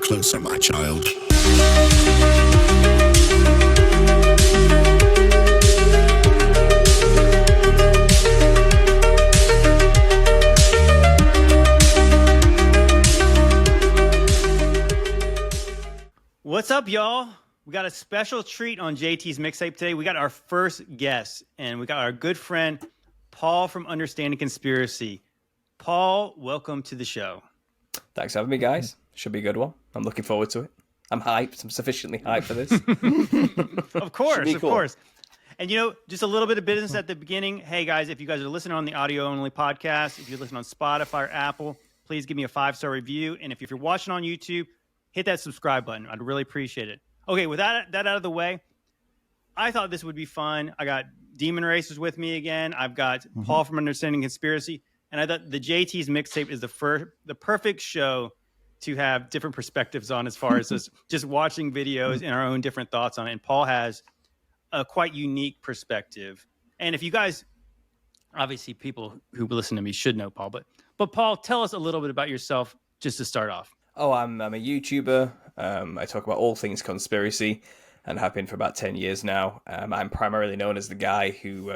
closer, my child. What's up, y'all? We got a special treat on JT's mixtape today. We got our first guest, and we got our good friend, Paul from Understanding Conspiracy. Paul, welcome to the show. Thanks for having me, guys. Should be a good one. I'm looking forward to it. I'm hyped. I'm sufficiently hyped for this. Of course. And, just a little bit of business at the beginning. Hey, guys, if you guys are listening on the audio-only podcast, if you listen on Spotify or Apple, please give me a 5-star review. And if you're watching on YouTube, hit that subscribe button. I'd really appreciate it. Okay, with that out of the way, I thought this would be fun. I got Demon Racers with me again. I've got Paul from Understanding Conspiracy. And I thought the JT's mixtape is the perfect show to have different perspectives on, as far as just watching videos and our own different thoughts on it. And Paul has a quite unique perspective. And if you guys, obviously people who listen to me should know Paul, but Paul, tell us a little bit about yourself just to start off. Oh, I'm a YouTuber. I talk about all things conspiracy and have been for about 10 years now. I'm primarily known as the guy who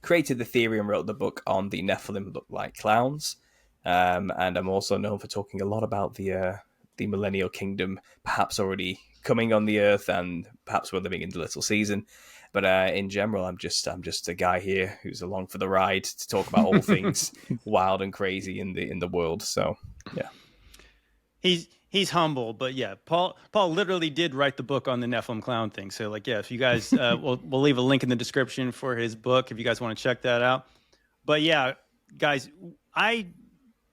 created the theory and wrote the book on the Nephilim look like clowns. And I'm also known for talking a lot about the Millennial Kingdom, perhaps already coming on the Earth, and perhaps we're living in the little season. But in general, I'm just a guy here who's along for the ride to talk about all things wild and crazy in the world. So yeah. He's humble, but yeah, Paul literally did write the book on the Nephilim clown thing. So if you guys, we'll leave a link in the description for his book if you guys want to check that out. But yeah, guys, I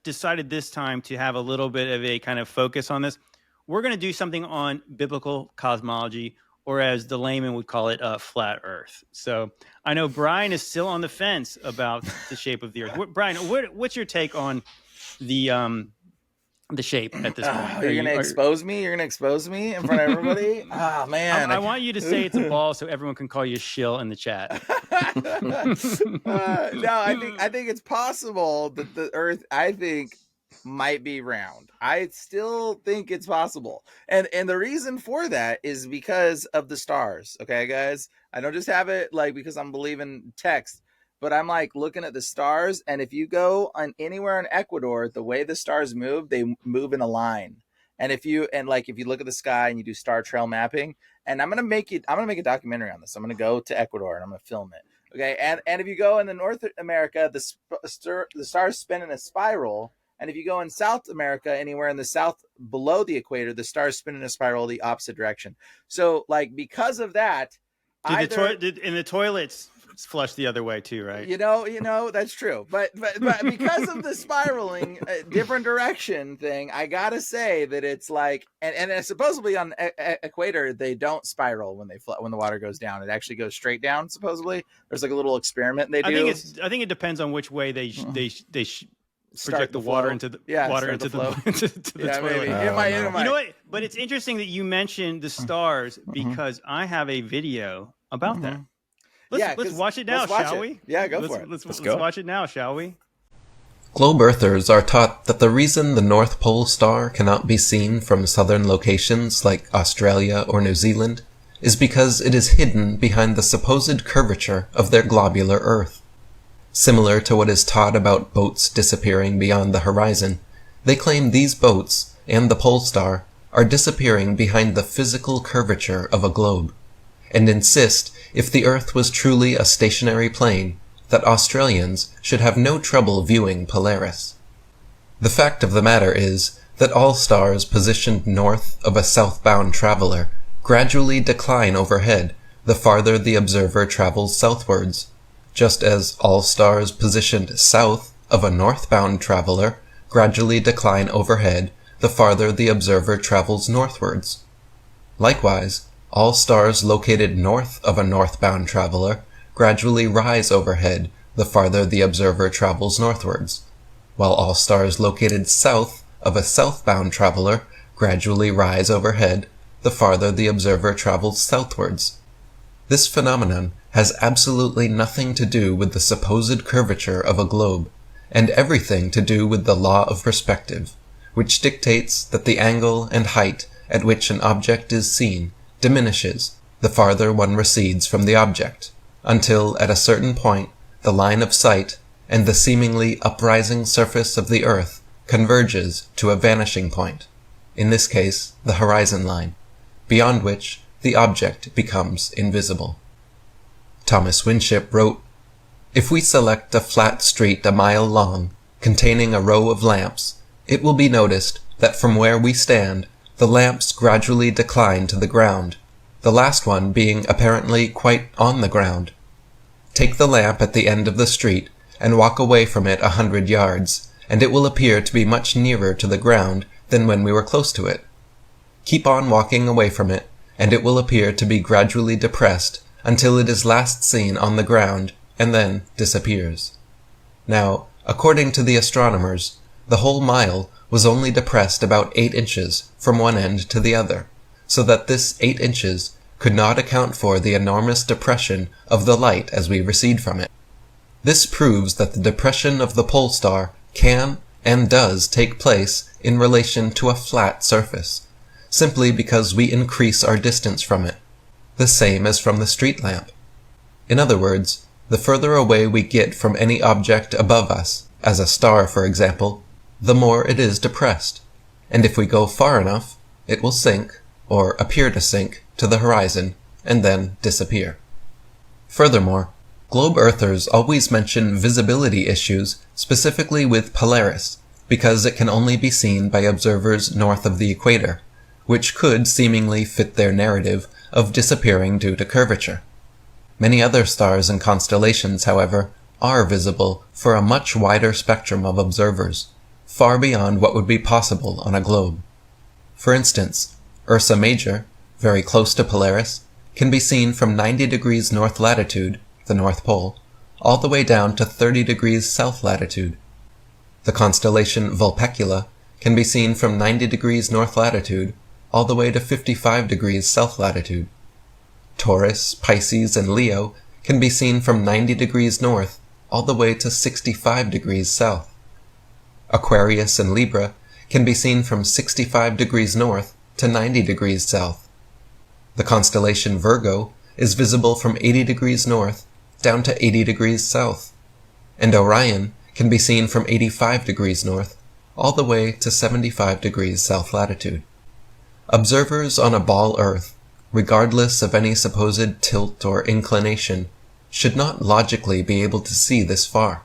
decided this time to have a little bit of a kind of focus on this. We're going to do something on biblical cosmology, or as the layman would call it, flat Earth. So I know Bryan is still on the fence about the shape of the Earth. Bryan, what's your take on the shape at this point? You're going to expose me? You're going to expose me in front of everybody? Oh, man. I want you to say it's a ball so everyone can call you shill in the chat. No, I think it's possible that the Earth, might be round. I still think it's possible. And the reason for that is because of the stars. Okay, guys? I don't just have it because I'm believing text. But I'm looking at the stars, and if you go on anywhere in Ecuador, the way the stars move, they move in a line. And if you look at the sky and you do star trail mapping, and I'm gonna make a documentary on this. I'm gonna go to Ecuador and I'm gonna film it. Okay, and if you go in the North America, the stars spin in a spiral, and if you go in South America, anywhere in the south below the equator, the stars spin in a spiral the opposite direction. So because of that, in the toilets flush the other way too, right? That's true. But because of the spiraling different direction thing, I gotta say that it's and supposedly on equator they don't spiral when the water goes down. It actually goes straight down. Supposedly, there's a little experiment they do. I think it depends on which way they project the water into the toilet. Maybe. It might. You know what? But it's interesting that you mentioned the stars because I have a video about that. Let's watch it now, shall we? Yeah, go for it. Let's watch it now, shall we? Globe Earthers are taught that the reason the North Pole star cannot be seen from southern locations like Australia or New Zealand is because it is hidden behind the supposed curvature of their globular Earth. Similar to what is taught about boats disappearing beyond the horizon, they claim these boats and the pole star are disappearing behind the physical curvature of a globe, and insist if the Earth was truly a stationary plane, that Australians should have no trouble viewing Polaris. The fact of the matter is that all stars positioned north of a southbound traveler gradually decline overhead the farther the observer travels southwards, just as all stars positioned south of a northbound traveler gradually decline overhead the farther the observer travels northwards. Likewise, all stars located north of a northbound traveler gradually rise overhead the farther the observer travels northwards, while all stars located south of a southbound traveler gradually rise overhead the farther the observer travels southwards. This phenomenon has absolutely nothing to do with the supposed curvature of a globe, and everything to do with the law of perspective, which dictates that the angle and height at which an object is seen diminishes the farther one recedes from the object, until at a certain point the line of sight and the seemingly uprising surface of the earth converges to a vanishing point, in this case the horizon line, beyond which the object becomes invisible. Thomas Winship wrote, "If we select a flat street a mile long, containing a row of lamps, it will be noticed that from where we stand, the lamps gradually decline to the ground, the last one being apparently quite on the ground. Take the lamp at the end of the street and walk away from it 100 yards, and it will appear to be much nearer to the ground than when we were close to it. Keep on walking away from it, and it will appear to be gradually depressed until it is last seen on the ground and then disappears. Now, according to the astronomers, the whole mile was only depressed about 8 inches from one end to the other, so that this 8 inches could not account for the enormous depression of the light as we recede from it. This proves that the depression of the pole star can and does take place in relation to a flat surface, simply because we increase our distance from it, the same as from the street lamp. In other words, the further away we get from any object above us, as a star for example, the more it is depressed, and if we go far enough, it will sink, or appear to sink, to the horizon, and then disappear. Furthermore, globe earthers always mention visibility issues specifically with Polaris, because it can only be seen by observers north of the equator, which could seemingly fit their narrative of disappearing due to curvature. Many other stars and constellations, however, are visible for a much wider spectrum of observers, far beyond what would be possible on a globe. For instance, Ursa Major, very close to Polaris, can be seen from 90 degrees north latitude, the North Pole, all the way down to 30 degrees south latitude. The constellation Vulpecula can be seen from 90 degrees north latitude all the way to 55 degrees south latitude. Taurus, Pisces, and Leo can be seen from 90 degrees north all the way to 65 degrees south. Aquarius and Libra can be seen from 65 degrees north to 90 degrees south. The constellation Virgo is visible from 80 degrees north down to 80 degrees south, and Orion can be seen from 85 degrees north all the way to 75 degrees south latitude. Observers on a ball Earth, regardless of any supposed tilt or inclination, should not logically be able to see this far.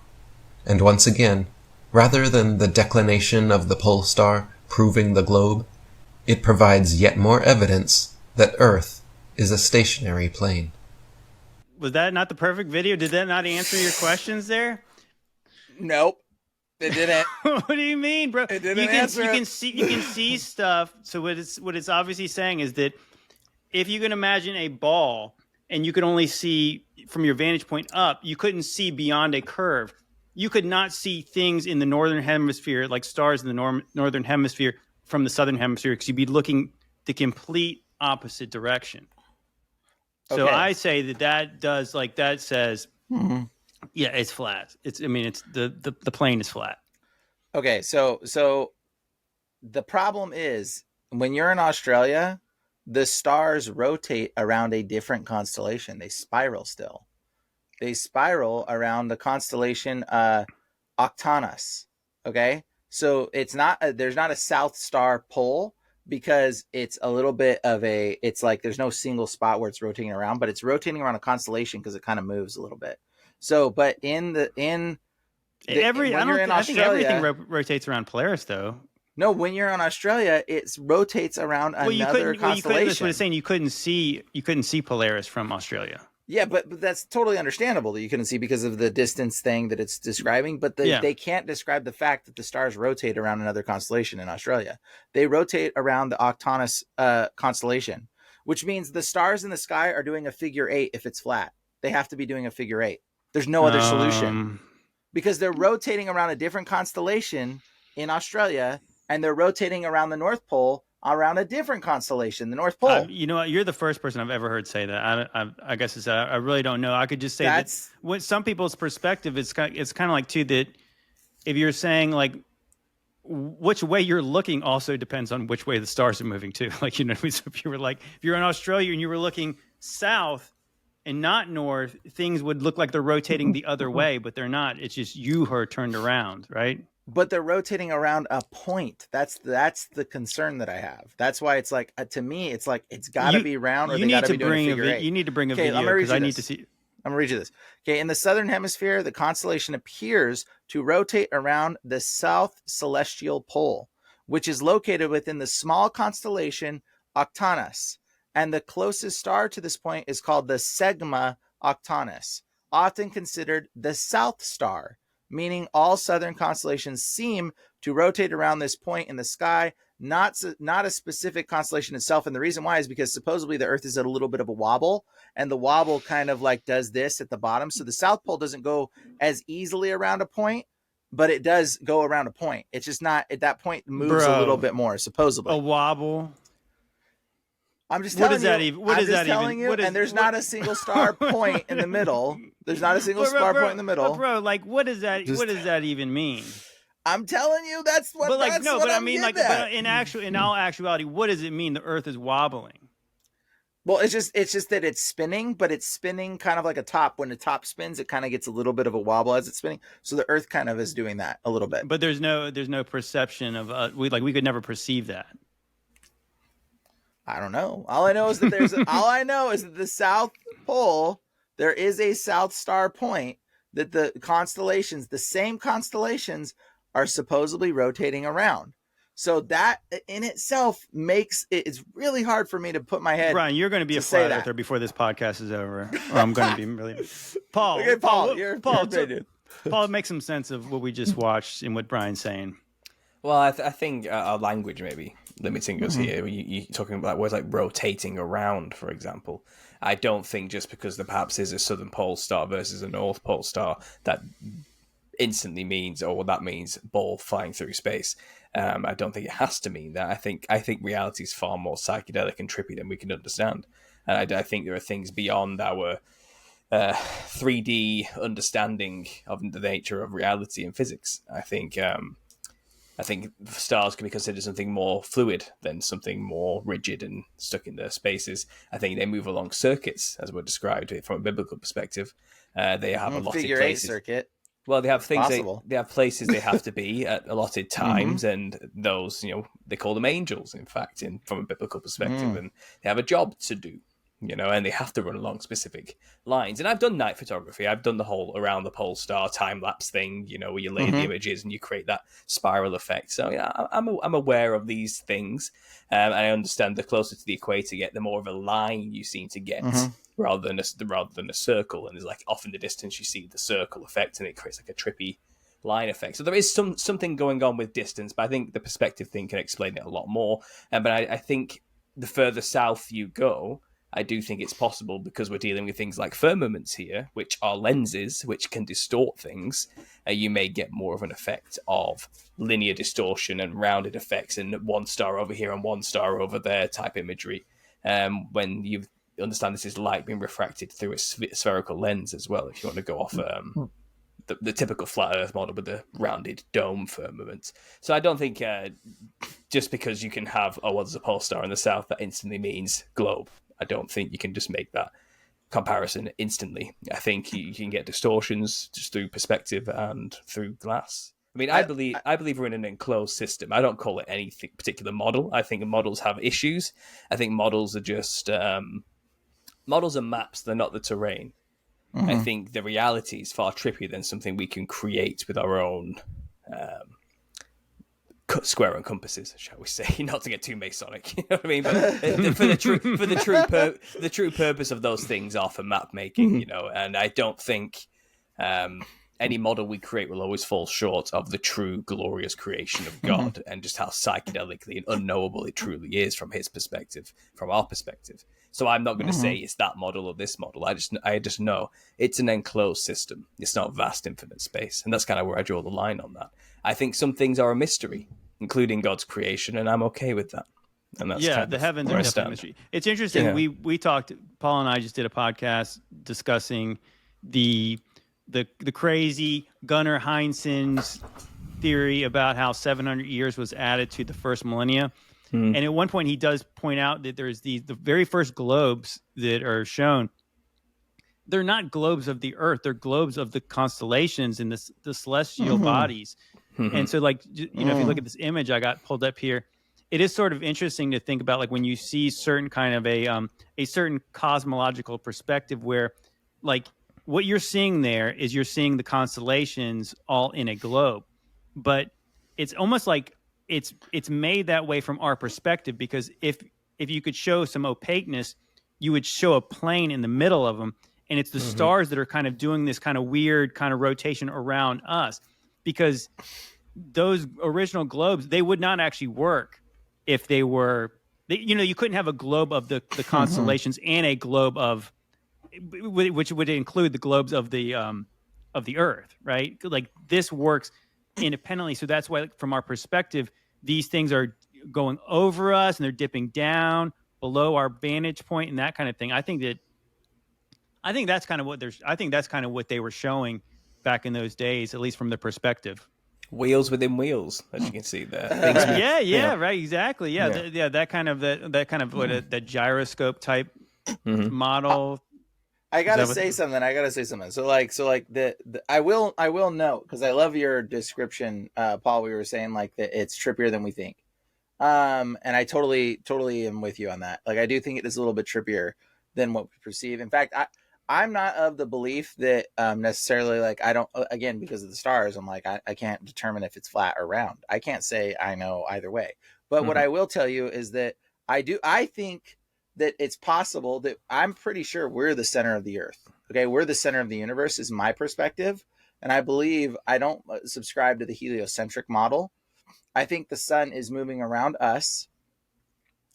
And once again, rather than the declination of the pole star proving the globe, it provides yet more evidence that Earth is a stationary plane. Was that not the perfect video? Did that not answer your questions there? Nope, it didn't. What do you mean, bro? It didn't answer you it. can see stuff. So what it's obviously saying is that if you can imagine a ball and you could only see from your vantage point up, you couldn't see beyond a curve. You could not see things in the northern hemisphere, like stars in the northern hemisphere, from the southern hemisphere, because you'd be looking the complete opposite direction. So Okay. I say that says, yeah, it's flat. It's the plane is flat. Okay, so the problem is when you're in Australia, the stars rotate around a different constellation. They spiral still. They spiral around the constellation Octanus. Okay, so it's not there's not a South Star pole, because it's a little bit of it's like there's no single spot where it's rotating around, but it's rotating around a constellation because it kind of moves a little bit. So, but I think everything rotates around Polaris, though. No, when you're on Australia, it rotates around another constellation. That's what it's saying. You couldn't see Polaris from Australia. Yeah, but that's totally understandable that you couldn't see because of the distance thing that it's describing. But they can't describe the fact that the stars rotate around another constellation in Australia. They rotate around the Octanus constellation, which means the stars in the sky are doing a figure eight if it's flat. They have to be doing a figure eight. There's no other solution, because they're rotating around a different constellation in Australia, and they're rotating around the North Pole around a different constellation, the North Pole. You know what? You're the first person I've ever heard say that. I guess I really don't know. I could just say that with some people's perspective, it's kind of like too that if you're saying like which way you're looking also depends on which way the stars are moving too. Like, so if you were if you're in Australia and you were looking south and not north, things would look like they're rotating the other way, but they're not. It's just you who are turned around, right? But they're rotating around a point. That's the concern that I have. That's why it's like, to me, it's like it's got to be round, or they got to be doing a figure eight. You need to bring a video because I need to see. I'm going to read you this. Okay, in the southern hemisphere, the constellation appears to rotate around the south celestial pole, which is located within the small constellation Octanus. And the closest star to this point is called the Sigma Octanus, often considered the South Star, meaning all southern constellations seem to rotate around this point in the sky, not a specific constellation itself. And the reason why is because supposedly the Earth is at a little bit of a wobble, and the wobble kind of like does this at the bottom. So the South Pole doesn't go as easily around a point, but it does go around a point. It's just not at that point moves a little bit more, supposedly. A wobble. I'm just telling you. What is that even? And there's not a single star point in the middle. There's not a single star point in the middle. Bro, like, what does that even mean? I'm telling you, that's what. But that's what I mean, like, but in all actuality, what does it mean? The Earth is wobbling. Well, it's just that it's spinning, but it's spinning kind of like a top. When the top spins, it kind of gets a little bit of a wobble as it's spinning. So the Earth kind of is doing that a little bit. But there's no perception of we could never perceive that. I don't know. All I know is that the South Pole, there is a South Star point that the same constellations are supposedly rotating around. So that in itself makes it's really hard for me to put my head. Bryan, you're going to be a flat earther before this podcast is over, or I'm going to be really. Paul, okay, Paul, make some sense of what we just watched and what Bryan's saying. Well, I think our language maybe limiting us here. You're talking about words like rotating around, for example. I don't think just because there perhaps is a southern pole star versus a north pole star that instantly means, or that means ball flying through space. I don't think it has to mean that. I think reality is far more psychedelic and trippy than we can understand. And I think there are things beyond our 3D understanding of the nature of reality and physics. I think stars can be considered something more fluid than something more rigid and stuck in their spaces. I think they move along circuits, as were described from a biblical perspective. They have allotted figure places. Eight circuit. Well, they have things. They have places they have to be at allotted times, and those, they call them angels. In fact, from a biblical perspective, and they have a job to do. And they have to run along specific lines. And I've done night photography. I've done the whole around the pole star time lapse thing, where you lay the images and you create that spiral effect. So yeah, I'm aware of these things. And I understand the closer to the equator you get, the more of a line you seem to get rather than a circle. And there's like off in the distance you see the circle effect, and it creates like a trippy line effect. So there is something going on with distance, but I think the perspective thing can explain it a lot more. But I think the further south you go, I do think it's possible, because we're dealing with things like firmaments here, which are lenses, which can distort things. You may get more of an effect of linear distortion and rounded effects, and one star over here and one star over there type imagery. When you understand this is light being refracted through a spherical lens as well, if you want to go off the typical flat Earth model with the rounded dome firmament. So I don't think just because you can have, there's a pole star in the south, that instantly means globe. I don't think you can just make that comparison instantly. I think you can get distortions just through perspective and through glass. I mean, I believe we're in an enclosed system. I don't call it any particular model. I think models have issues. I think models are just models are maps. They're not the terrain. I think the reality is far trippier than something we can create with our own square and compasses, shall we say, not to get too Masonic, you know what I mean? But for the true purpose of those things are for map making, and I don't think any model we create will always fall short of the true glorious creation of God and just how psychedelically and unknowable it truly is from his perspective, from our perspective. So I'm not going to say it's that model or this model. I just know it's an enclosed system. It's not vast infinite space, and that's kind of where I draw the line on that. I think some things are a mystery, including God's creation, and I'm okay with that. And that's the heavens are definitely a mystery. It's interesting. Yeah. We talked. Paul and I just did a podcast discussing the crazy Gunnar Heinsohn's theory about how 700 years was added to the first millennia. And at one point, he does point out that there's the very first globes that are shown. They're not globes of the Earth; they're globes of the constellations and the celestial bodies. And so, like, if you look at this image I got pulled up here, it is sort of interesting to think about, like, when you see certain kind of a certain cosmological perspective where, like, what you're seeing there is you're seeing the constellations all in a globe, but it's almost like it's made that way from our perspective, because if you could show some opaqueness, you would show a plane in the middle of them, and it's the stars that are kind of doing this kind of weird kind of rotation around us, because those original globes, they would not actually work if they were, you couldn't have a globe of the constellations and a globe of, which would include the globes of the Earth, right? Like, this works independently. So that's why, from our perspective, these things are going over us and they're dipping down below our vantage point and that kind of thing. I think that's kind of what they were showing back in those days, at least from the perspective. Wheels within wheels, as you can see there. Right, exactly. That kind of that gyroscope type model. I gotta say something. So I will note, because I love your description, Paul. We were saying, like, that it's trippier than we think, and I totally am with you on that. Like, I do think it is a little bit trippier than what we perceive. In fact, I'm not of the belief that necessarily, like, I don't, again, because of the stars, I'm like, I can't determine if it's flat or round. I can't say I know either way. But what I will tell you is that I think that it's possible that I'm pretty sure we're the center of the Earth. Okay, we're the center of the universe is my perspective. And I believe, I don't subscribe to the heliocentric model. I think the sun is moving around us.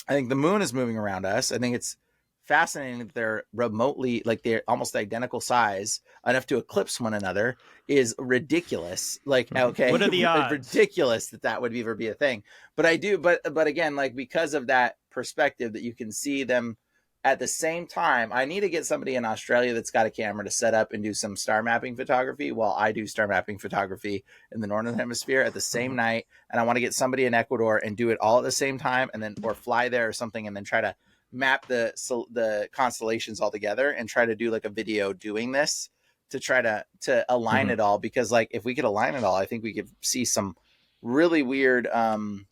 I think the moon is moving around us. I think it's fascinating that they're remotely, like, they're almost identical size enough to eclipse one another is ridiculous. Like, okay, what are the odds? Ridiculous that would ever be a thing. But I do, but again, like, because of that perspective that you can see them at the same time, I need to get somebody in Australia that's got a camera to set up and do some star mapping photography while I do star mapping photography in the Northern Hemisphere at the same night. And I want to get somebody in Ecuador and do it all at the same time, and then, or fly there or something, and then try to map the constellations all together and try to do, like, a video doing this to try to align it all. Because, like, if we could align it all, I think we could see some really weird perspective.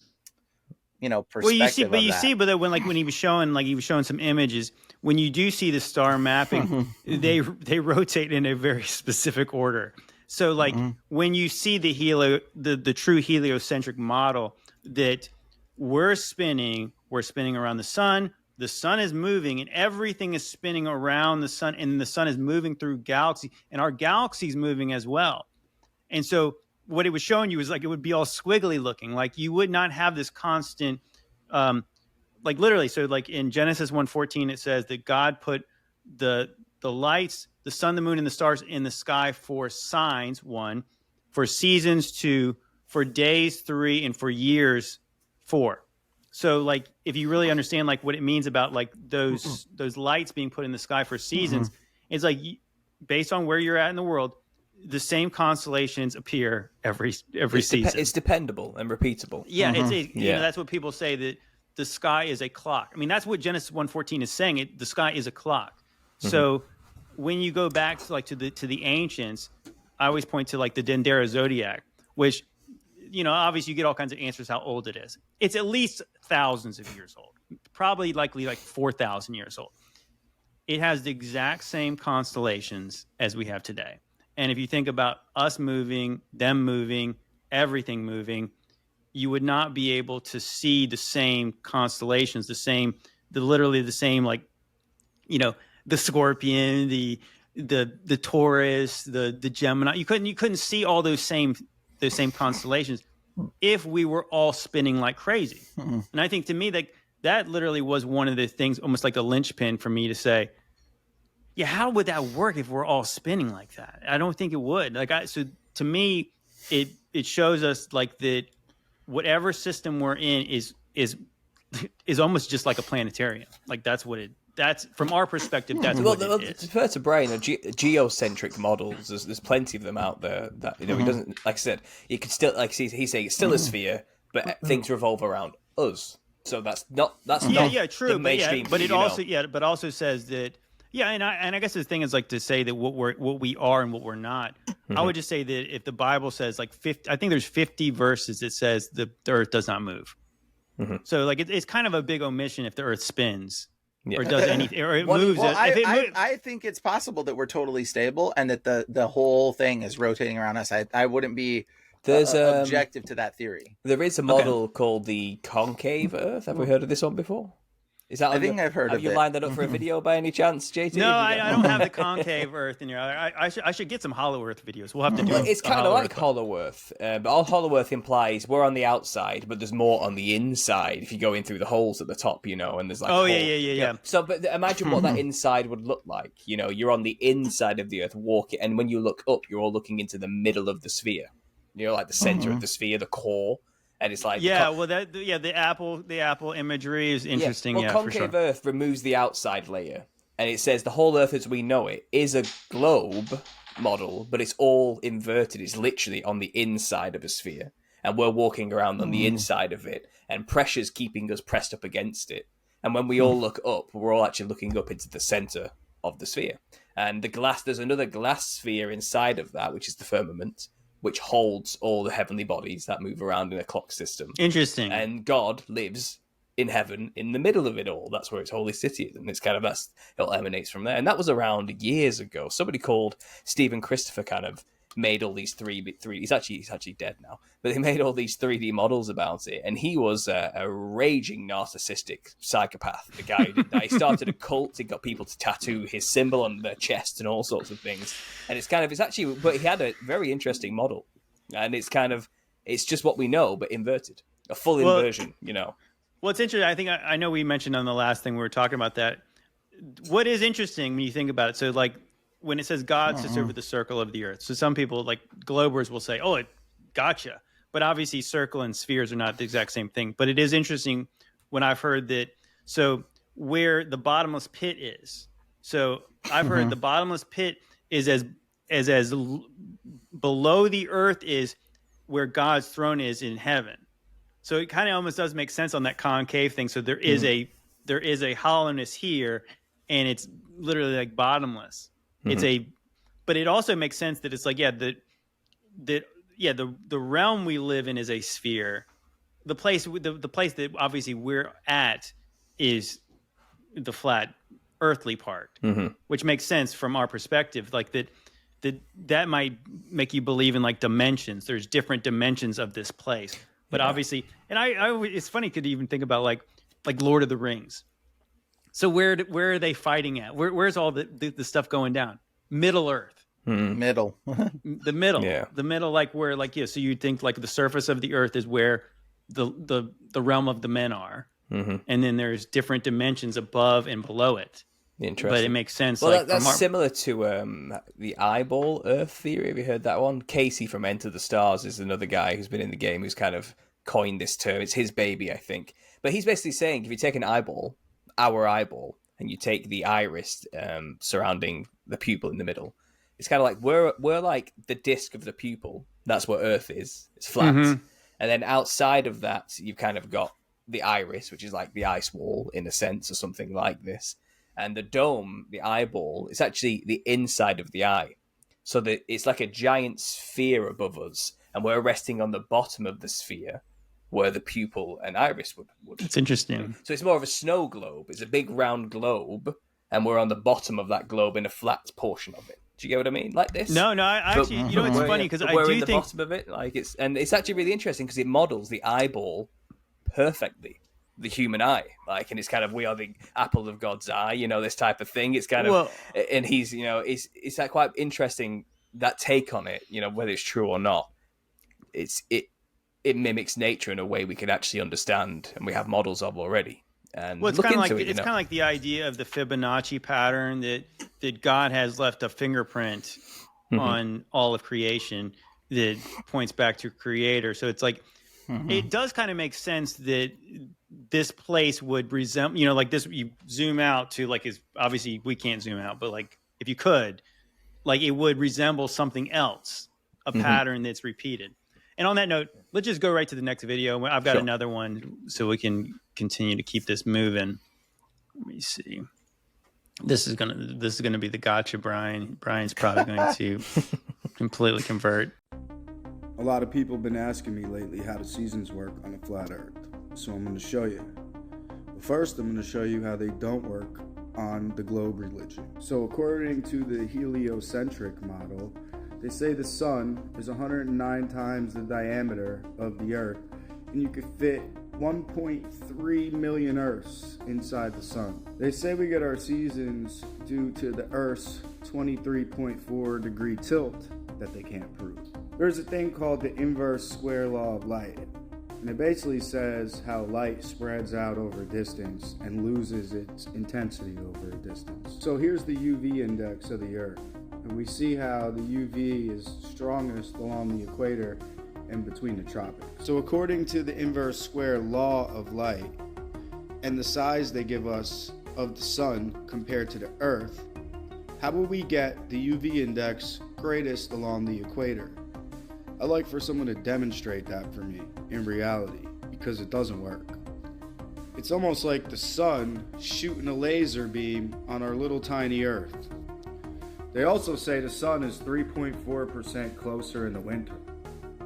Well, you see, but when he was showing some images, when you do see the star mapping, they rotate in a very specific order. So, like, when you see the true heliocentric model, that we're spinning around the sun. The sun is moving, and everything is spinning around the sun, and the sun is moving through galaxy, and our galaxy is moving as well. And so what it was showing you is, like, it would be all squiggly looking, like you would not have this constant, like, literally. So, like, in Genesis 1:14, it says that God put the lights, the sun, the moon, and the stars in the sky for signs, 1, for seasons, 2, for days, 3, and for years, 4. So, like, if you really understand, like, what it means about, like, those lights being put in the sky for seasons, it's like, based on where you're at in the world, the same constellations appear every season. It's dependable and repeatable. Yeah, that's what people say, that the sky is a clock. I mean, that's what Genesis 1:14 is saying. The sky is a clock. So when you go back to the ancients, I always point to, like, the Dendera zodiac, which, obviously you get all kinds of answers how old it is. It's at least thousands of years old, probably likely like 4,000 years old. It has the exact same constellations as we have today. And if you think about us moving, them moving, everything moving, you would not be able to see the same constellations, literally the same, like, the Scorpion, the Taurus, the Gemini. You couldn't see all those same constellations if we were all spinning like crazy. And I think, to me, that literally was one of the things, almost like a linchpin for me to say, yeah, how would that work if we're all spinning like that? I don't think it would. So to me, it shows us, like, that whatever system we're in is almost just like a planetarium. Like, that's what that's from our perspective. That's Well, what it to is. refer to Bryan, geocentric models. There's plenty of them out there that he doesn't. Like I said, you could still he's saying it's still a sphere, but things revolve around us. So that's not True, the mainstream. but it also but also says that and I guess the thing is like to say that what we are and what we're not. I would just say that if the Bible says like 50, I think there's 50 verses that says the earth does not move. So like it's kind of a big omission if the earth spins or does anything or it moves. Well, I think it's possible that we're totally stable and that the whole thing is rotating around us. I wouldn't be objective to that theory. There is a model called the concave Earth. Have we heard of this one before? Is that? I think I've heard of it. Have you lined that up for a video by any chance, JT? No, I don't have the concave Earth in here. I should get some Hollow Earth videos. We'll have to do. Well, it's kind of like Hollow Earth, but all Hollow Earth implies we're on the outside, but there's more on the inside. If you go in through the holes at the top, and there's like yeah. So, but imagine what that inside would look like. You're on the inside of the Earth, walking, and when you look up, you're all looking into the middle of the sphere. Like the center of the sphere, the core. And it's like the apple imagery is interesting. Well, concave for sure. Earth removes the outside layer, and it says the whole Earth as we know it is a globe model, but it's all inverted. It's literally on the inside of a sphere, and we're walking around on the inside of it, and pressure's keeping us pressed up against it. And when we all look up, we're all actually looking up into the center of the sphere. And there's another glass sphere inside of that, which is the firmament, which holds all the heavenly bodies that move around in a clock system. Interesting. And God lives in heaven in the middle of it all. That's where its holy city is. And it's kind of, it all emanates from there. And that was around years ago. Somebody called Stephen Christopher kind of made all these 3D. He's actually dead now. But they made all these 3D models about it. And he was a raging narcissistic psychopath. The guy who did that. He started a cult. He got people to tattoo his symbol on their chest and all sorts of things. And but he had a very interesting model. And it's just what we know, but inverted. A full inversion, Well, it's interesting. I think I know we mentioned on the last thing we were talking about that. What is interesting when you think about it, so like when it says God sits over the circle of the earth. So some people, like globers, will say, oh, it gotcha. But obviously circle and spheres are not the exact same thing. But it is interesting when I've heard that, so where the bottomless pit is. So I've heard the bottomless pit is as below the earth is where God's throne is in heaven. So it kind of almost does make sense on that concave thing. So there is a hollowness here, and it's literally like bottomless. But it also makes sense that it's like the realm we live in is a sphere. The place that obviously we're at is the flat earthly part, which makes sense from our perspective. Like that might make you believe in like dimensions. There's different dimensions of this place. But obviously, and I it's funny, could even think about like Lord of the Rings. So where are they fighting at? Where's all the stuff going down? Middle Earth. Middle. The middle. Yeah. The middle, like where, like, so you'd think like the surface of the earth is where the realm of the men are. And then there's different dimensions above and below it. Interesting. But it makes sense. Well, that's similar to the eyeball Earth theory. Have you heard that one? Casey from Enter the Stars is another guy who's been in the game who's kind of coined this term. It's his baby, I think. But he's basically saying if you take an eyeball, our eyeball, and you take the iris surrounding the pupil in the middle, it's kind of like we're like the disc of the pupil. That's what Earth is. It's flat. And then outside of that, you've kind of got the iris, which is like the ice wall in a sense, or something like this. And the dome, the eyeball, is actually the inside of the eye. So that it's like a giant sphere above us, and we're resting on the bottom of the sphere where the pupil and iris would. It's interesting. So it's more of a snow globe. It's a big round globe, and we're on the bottom of that globe in a flat portion of it. Do you get what I mean? Like this? No, I actually, it's funny because I we're do in the think bottom of it. Like it's actually really interesting because it models the eyeball perfectly. The human eye, like, and it's kind of, we are the apple of God's eye, this type of thing. It's kind of, and he's, it's like quite interesting, that take on it, whether it's true or not. It mimics nature in a way we can actually understand, and we have models of already. And it's kind of like the idea of the Fibonacci pattern that God has left a fingerprint on all of creation that points back to Creator. So it's like, it does kind of make sense that this place would resemble, like this, you zoom out to like, is obviously we can't zoom out, but like if you could, like it would resemble something else, a pattern that's repeated. And on that note, let's just go right to the next video. I've got another one so we can continue to keep this moving. Let me see. This is gonna be the gotcha, Brian. Brian's probably going to completely convert. A lot of people have been asking me lately how the seasons work on a flat Earth, so I'm going to show you. But first, I'm going to show you how they don't work on the globe religion. So according to the heliocentric model, they say the sun is 109 times the diameter of the Earth, and you could fit 1.3 million Earths inside the sun. They say we get our seasons due to the Earth's 23.4 degree tilt that they can't prove. There's a thing called the inverse square law of light, and it basically says how light spreads out over distance and loses its intensity over a distance. So here's the UV index of the Earth, and we see how the UV is strongest along the equator and between the tropics. So according to the inverse square law of light and the size they give us of the sun compared to the Earth, how will we get the UV index greatest along the equator? I'd like for someone to demonstrate that for me in reality, because it doesn't work. It's almost like the sun shooting a laser beam on our little tiny Earth. They also say the sun is 3.4% closer in the winter.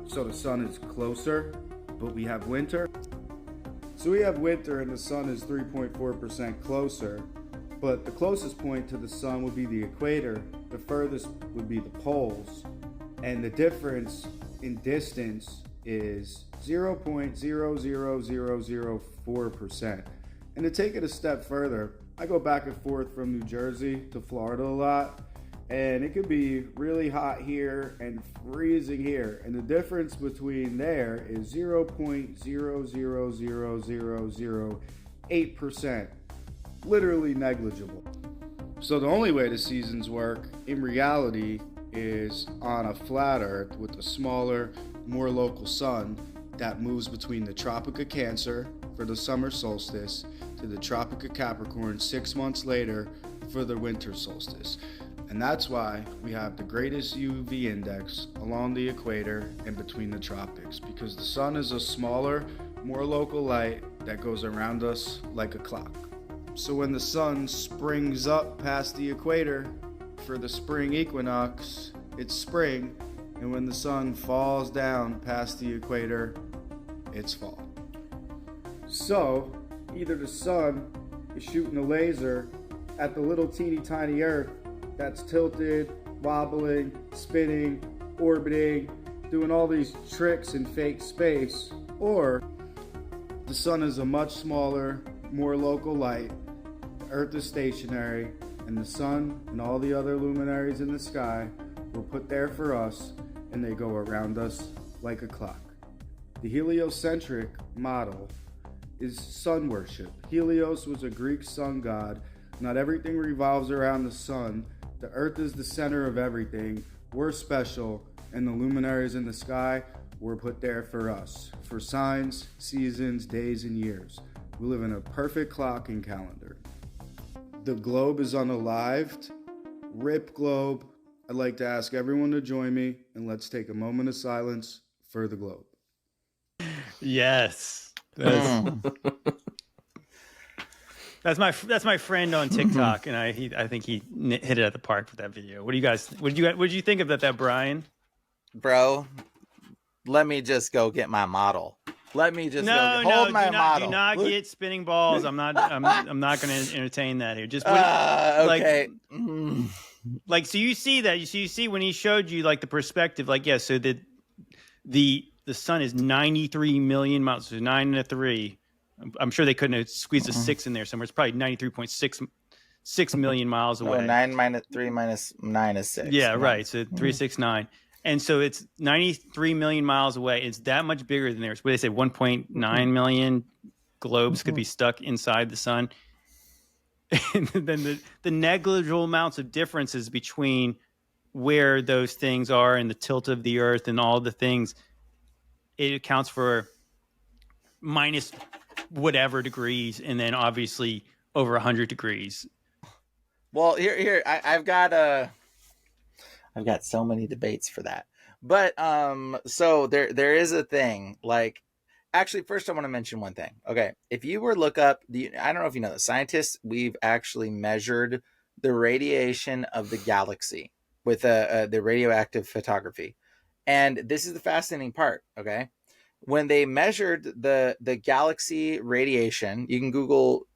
So the sun is closer, but we have winter. So we have winter and the sun is 3.4% closer, but the closest point to the sun would be the equator, the furthest would be the poles, and the difference in distance is 0.00004%. And to take it a step further, I go back and forth from New Jersey to Florida a lot, and it could be really hot here and freezing here, and the difference between there is 0.00008%, literally negligible. So the only way the seasons work in reality is on a flat Earth with a smaller, more local sun that moves between the Tropic of Cancer for the summer solstice to the Tropic of Capricorn 6 months later for the winter solstice. And that's why we have the greatest UV index along the equator and between the tropics, because the sun is a smaller, more local light that goes around us like a clock. So when the sun springs up past the equator for the spring equinox, it's spring, and when the sun falls down past the equator, it's fall. So either the sun is shooting a laser at the little teeny tiny Earth that's tilted, wobbling, spinning, orbiting, doing all these tricks in fake space, or the sun is a much smaller, more local light, the Earth is stationary, and the sun and all the other luminaries in the sky were put there for us, and they go around us like a clock. The heliocentric model is sun worship. Helios was a Greek sun god. Not everything revolves around the sun. The Earth is the center of everything. We're special, and the luminaries in the sky were put there for us, for signs, seasons, days, and years. We live in a perfect clock and calendar. The globe is unalived. Rip globe. I'd like to ask everyone to join me, and let's take a moment of silence for the globe. Yes. That's my friend on TikTok, and I think he hit it at the park with that video. What did you think of that, Brian? Bro, let me just go get my model. Let me just hold my model. Do not get spinning balls. I'm not going to entertain that here. Just okay. Like so you see that you see when he showed you like the perspective, like so the sun is 93 million miles, so 9 and a 3. I'm sure they couldn't have squeezed a 6 in there somewhere. It's probably 93.6 million miles away. No, 9 minus 3 minus 9 is 6. Yeah, right. So 369. And so it's 93 million miles away. It's that much bigger than theirs. Where they say 1.9 million globes could be stuck inside the sun. And then the negligible amounts of differences between where those things are and the tilt of the Earth and all the things, it accounts for minus whatever degrees, and then obviously over 100 degrees. Well, I've got so many debates for that. But so there is a thing, like, actually, first I want to mention one thing. Okay, if you were to look up I don't know if you know, the scientists, we've actually measured the radiation of the galaxy with the radioactive photography, and this is the fascinating part. Okay, when they measured the galaxy radiation, you can Google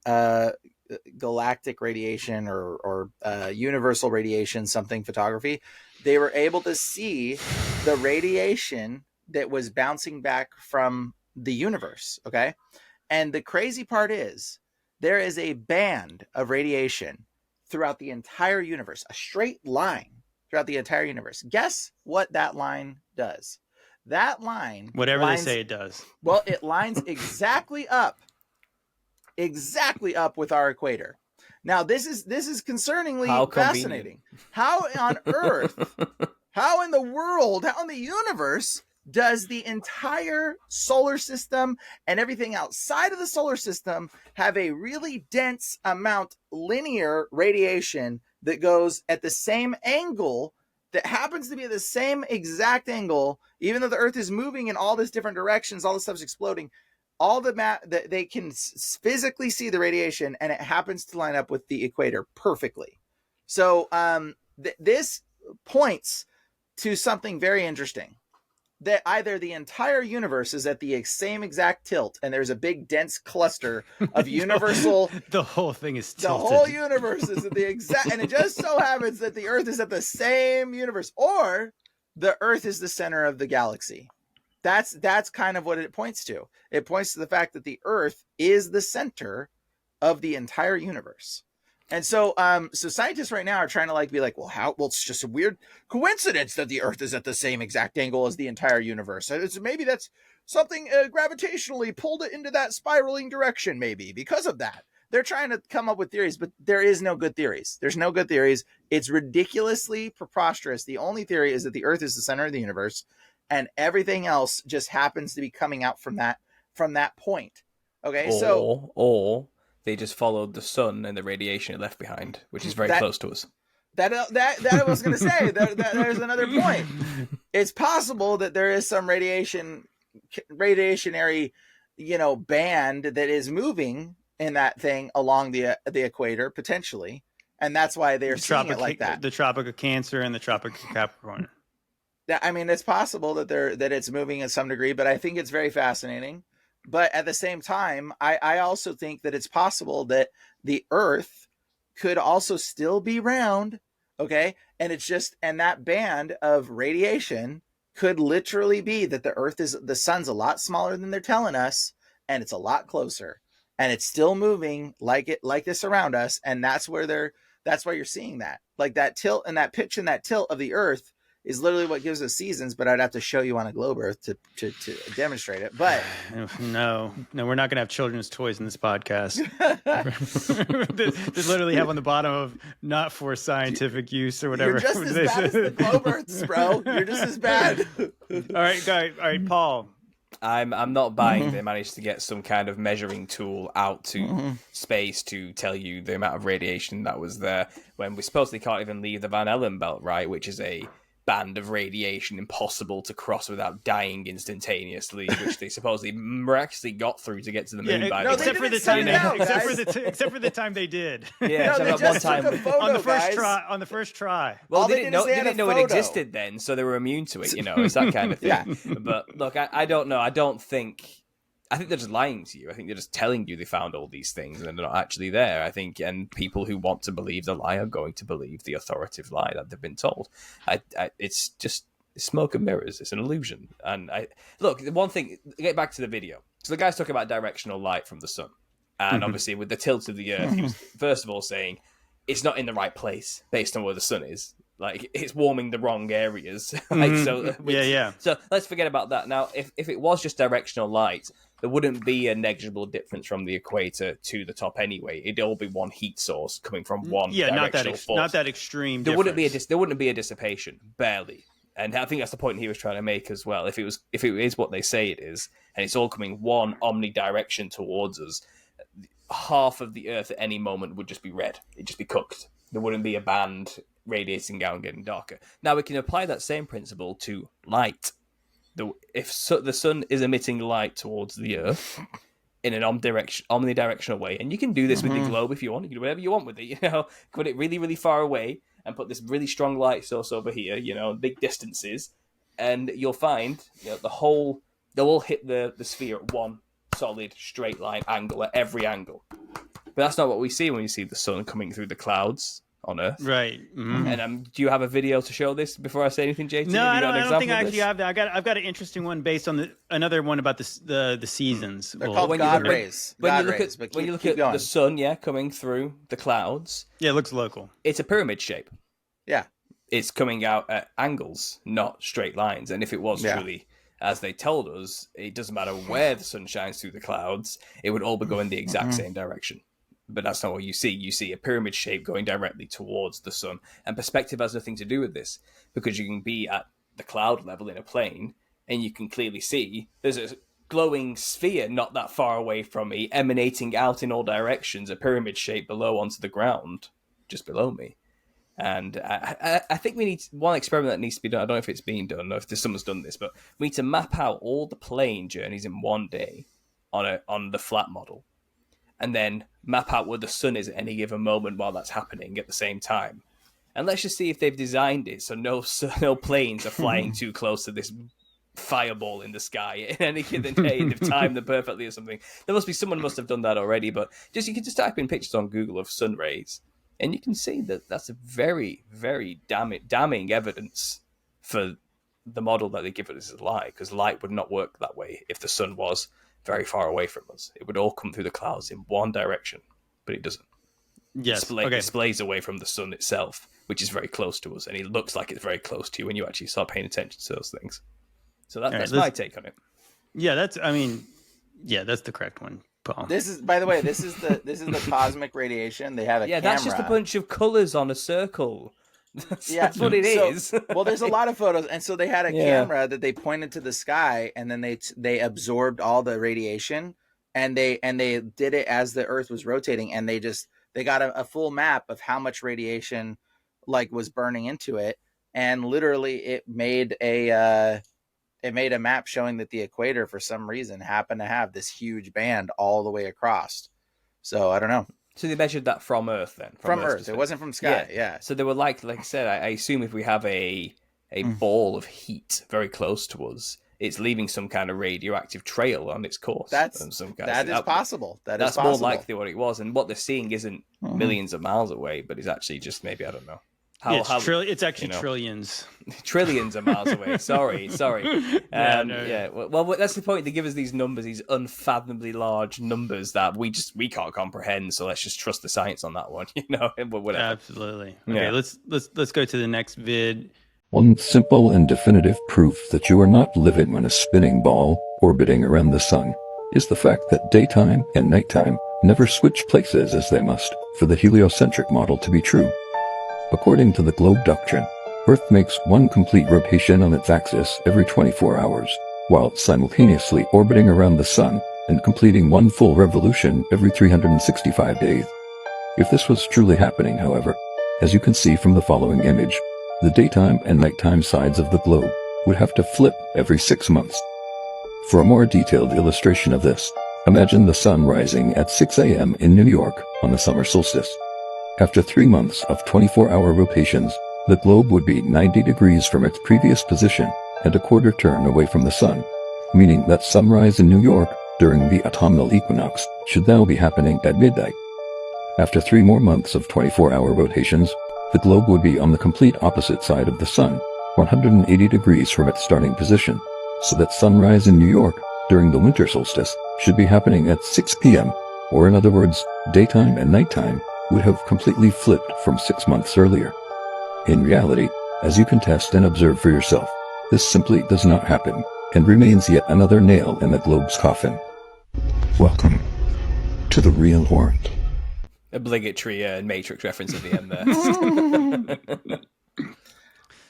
galactic radiation or universal radiation something photography. They were able to see the radiation that was bouncing back from the universe. Okay, and the crazy part is there is a band of radiation throughout the entire universe, a straight line throughout the entire universe. Guess what that line does? That line, whatever they say it does. Well, it lines exactly up with our equator. Now, this is concerningly fascinating. How on earth, how in the world, how in the universe does the entire solar system and everything outside of the solar system have a really dense amount linear radiation that goes at the same angle, that happens to be at the same exact angle, even though the Earth is moving in all these different directions, all this stuff's exploding, all that they can physically see the radiation, and it happens to line up with the equator perfectly. So this points to something very interesting, that either the entire universe is at the same exact tilt, and there's a big dense cluster of universal. The whole thing is tilted. The whole universe is at the exact, and it just so happens that the Earth is at the same universe, or the Earth is the center of the galaxy. That's kind of what it points to. It points to the fact that the Earth is the center of the entire universe. And so scientists right now are trying to be like, well, it's just a weird coincidence that the Earth is at the same exact angle as the entire universe. Maybe that's something gravitationally pulled it into that spiraling direction, maybe because of that. They're trying to come up with theories, but there is no good theories. There's no good theories. It's ridiculously preposterous. The only theory is that the Earth is the center of the universe, and everything else just happens to be coming out from that point. Okay, or they just followed the sun and the radiation it left behind, which is very close to us. That I was going to say. There's another point. It's possible that there is some radiationary, band that is moving in that thing along the equator potentially, and that's why they're seeing it like that. The Tropic of Cancer and the Tropic of Capricorn. I mean, it's possible that it's moving at some degree, but I think it's very fascinating. But at the same time, I also think that it's possible that the Earth could also still be round, okay? And that band of radiation could literally be that the sun's a lot smaller than they're telling us, and it's a lot closer, and it's still moving like this around us, and that's why you're seeing that. Like that tilt and that pitch and that tilt of the Earth is literally what gives us seasons, but I'd have to show you on a globe Earth to demonstrate it. But no, we're not going to have children's toys in this podcast. They literally have on the bottom of not for scientific use or whatever. You're just as bad as the globe Earths, bro. You're just as bad. All right, guys. All right, Paul. I'm not buying they managed to get some kind of measuring tool out to space to tell you the amount of radiation that was there when we supposedly can't even leave the Van Allen belt, right? Which is a band of radiation impossible to cross without dying instantaneously, which they supposedly miraculously got through to get to the moon. Except for the time they did. Yeah, no, one time on the first try. Well, they didn't know it existed then, so they were immune to it. It's that kind of thing. Yeah. But look, I don't know. I think they're just lying to you. I think they're just telling you they found all these things and they're not actually there. I think, and people who want to believe the lie are going to believe the authoritative lie that they've been told. It's just smoke and mirrors. It's an illusion. And look, the one thing, get back to the video. So the guy's talking about directional light from the sun. And obviously with the tilt of the Earth, he was first of all saying it's not in the right place based on where the sun is. Like, it's warming the wrong areas. So let's forget about that. Now, if it was just directional light, there wouldn't be a negligible difference from the equator to the top anyway. It'd all be one heat source coming from one directional force. Not that extreme. There wouldn't be a dissipation, barely. And I think that's the point he was trying to make as well. If it is what they say it is, and it's all coming one omnidirection towards us, half of the Earth at any moment would just be red. It'd just be cooked. There wouldn't be a band radiating out and getting darker. Now we can apply that same principle to light. If the sun is emitting light towards the Earth in an omnidirectional way, and you can do this with the globe if you want. You can do whatever you want with it. You know, put it really, really far away and put this really strong light source over here. You know, big distances, and you'll find they'll all hit the sphere at one solid straight line angle at every angle. But that's not what we see when we see the sun coming through the clouds on Earth. Right. Mm-hmm. And do you have a video to show this before I say anything, JT? No, I don't think I actually have that. I've got an interesting one based on another one about the seasons. They're called God rays. When you look at the sun, coming through the clouds. Yeah, it looks local. It's a pyramid shape. Yeah. It's coming out at angles, not straight lines. And if it was truly, as they told us, it doesn't matter where the sun shines through the clouds, it would all be going the exact same direction. But that's not what you see. You see a pyramid shape going directly towards the sun. And perspective has nothing to do with this, because you can be at the cloud level in a plane and you can clearly see there's a glowing sphere not that far away from me, emanating out in all directions, a pyramid shape below onto the ground, just below me. And I think we need one experiment that needs to be done. I don't know if it's being done or if someone's done this, but we need to map out all the plane journeys in one day on the flat model. And then map out where the sun is at any given moment while that's happening at the same time. And let's just see if they've designed it so no planes are flying too close to this fireball in the sky in any given day, and they've timed them perfectly or something. Someone must have done that already, but you can just type in pictures on Google of sun rays, and you can see that that's a very, very damning evidence for the model that they give us as light, because light would not work that way if the sun was very far away from us. It would all come through the clouds in one direction, but it doesn't. Yes. It displays away from the sun itself, which is very close to us, and it looks like it's very close to you when you actually start paying attention to those things. So that's my take on it. Yeah, that's the correct one, Paul. This is, by the way, this is the cosmic radiation. They have a camera. That's just a bunch of colors on a circle. That's what it is. Well, there's a lot of photos, and so they had a camera that they pointed to the sky, and then they absorbed all the radiation, and they did it as the Earth was rotating, and they got a full map of how much radiation was burning into it, and literally it made a map showing that the equator for some reason happened to have this huge band all the way across. So I don't know. So they measured that from Earth then? From Earth. It wasn't from sky. Yeah. So they were like I said, I assume if we have a ball of heat very close to us, it's leaving some kind of radioactive trail on its course. That is possible. That's more likely what it was. And what they're seeing isn't millions of miles away, but it's actually just maybe, I don't know. It's actually trillions. Trillions of miles away. Sorry. Well, that's the point. They give us these numbers, these unfathomably large numbers that we can't comprehend. So let's just trust the science on that one. Whatever. Absolutely. Okay, let's go to the next vid. One simple and definitive proof that you are not living on a spinning ball orbiting around the sun is the fact that daytime and nighttime never switch places as they must for the heliocentric model to be true. According to the globe doctrine, Earth makes one complete rotation on its axis every 24 hours, while simultaneously orbiting around the sun and completing one full revolution every 365 days. If this was truly happening, however, as you can see from the following image, the daytime and nighttime sides of the globe would have to flip every 6 months. For a more detailed illustration of this, imagine the sun rising at 6 a.m. in New York on the summer solstice. After 3 months of 24-hour rotations, the globe would be 90 degrees from its previous position and a quarter turn away from the sun, meaning that sunrise in New York during the autumnal equinox should now be happening at midnight. After 3 more months of 24-hour rotations, the globe would be on the complete opposite side of the sun, 180 degrees from its starting position, so that sunrise in New York during the winter solstice should be happening at 6 p.m., or in other words, daytime and nighttime would have completely flipped from 6 months earlier. In reality, as you can test and observe for yourself, this simply does not happen and remains yet another nail in the globe's coffin. Welcome to the real world. Obligatory Matrix reference at the end there.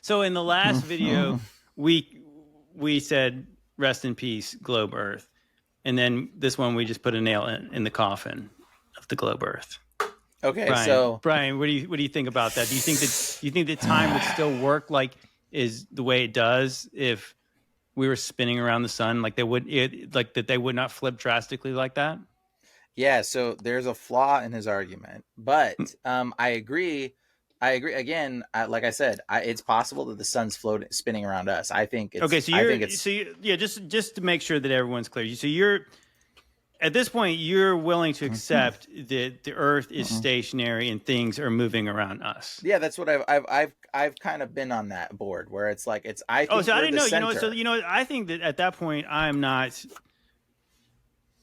So in the last video, we said rest in peace, globe Earth, and then this one we just put a nail in the coffin of the globe Earth. Okay, Bryan, so Bryan, what do you think about that? Do you think that time would still work like is the way it does if we were spinning around the sun, like they would not flip drastically like that? yeah, so there's a flaw in his argument, but I agree. Again, like I said, it's possible that the sun's spinning around us. I think it's okay. Just to make sure that everyone's clear. So you're at this point you're willing to accept that the Earth is stationary and things are moving around us. Yeah, that's what I've kind of been on that board where it's like it's. I think so I didn't know. center. I think that at that point I'm not.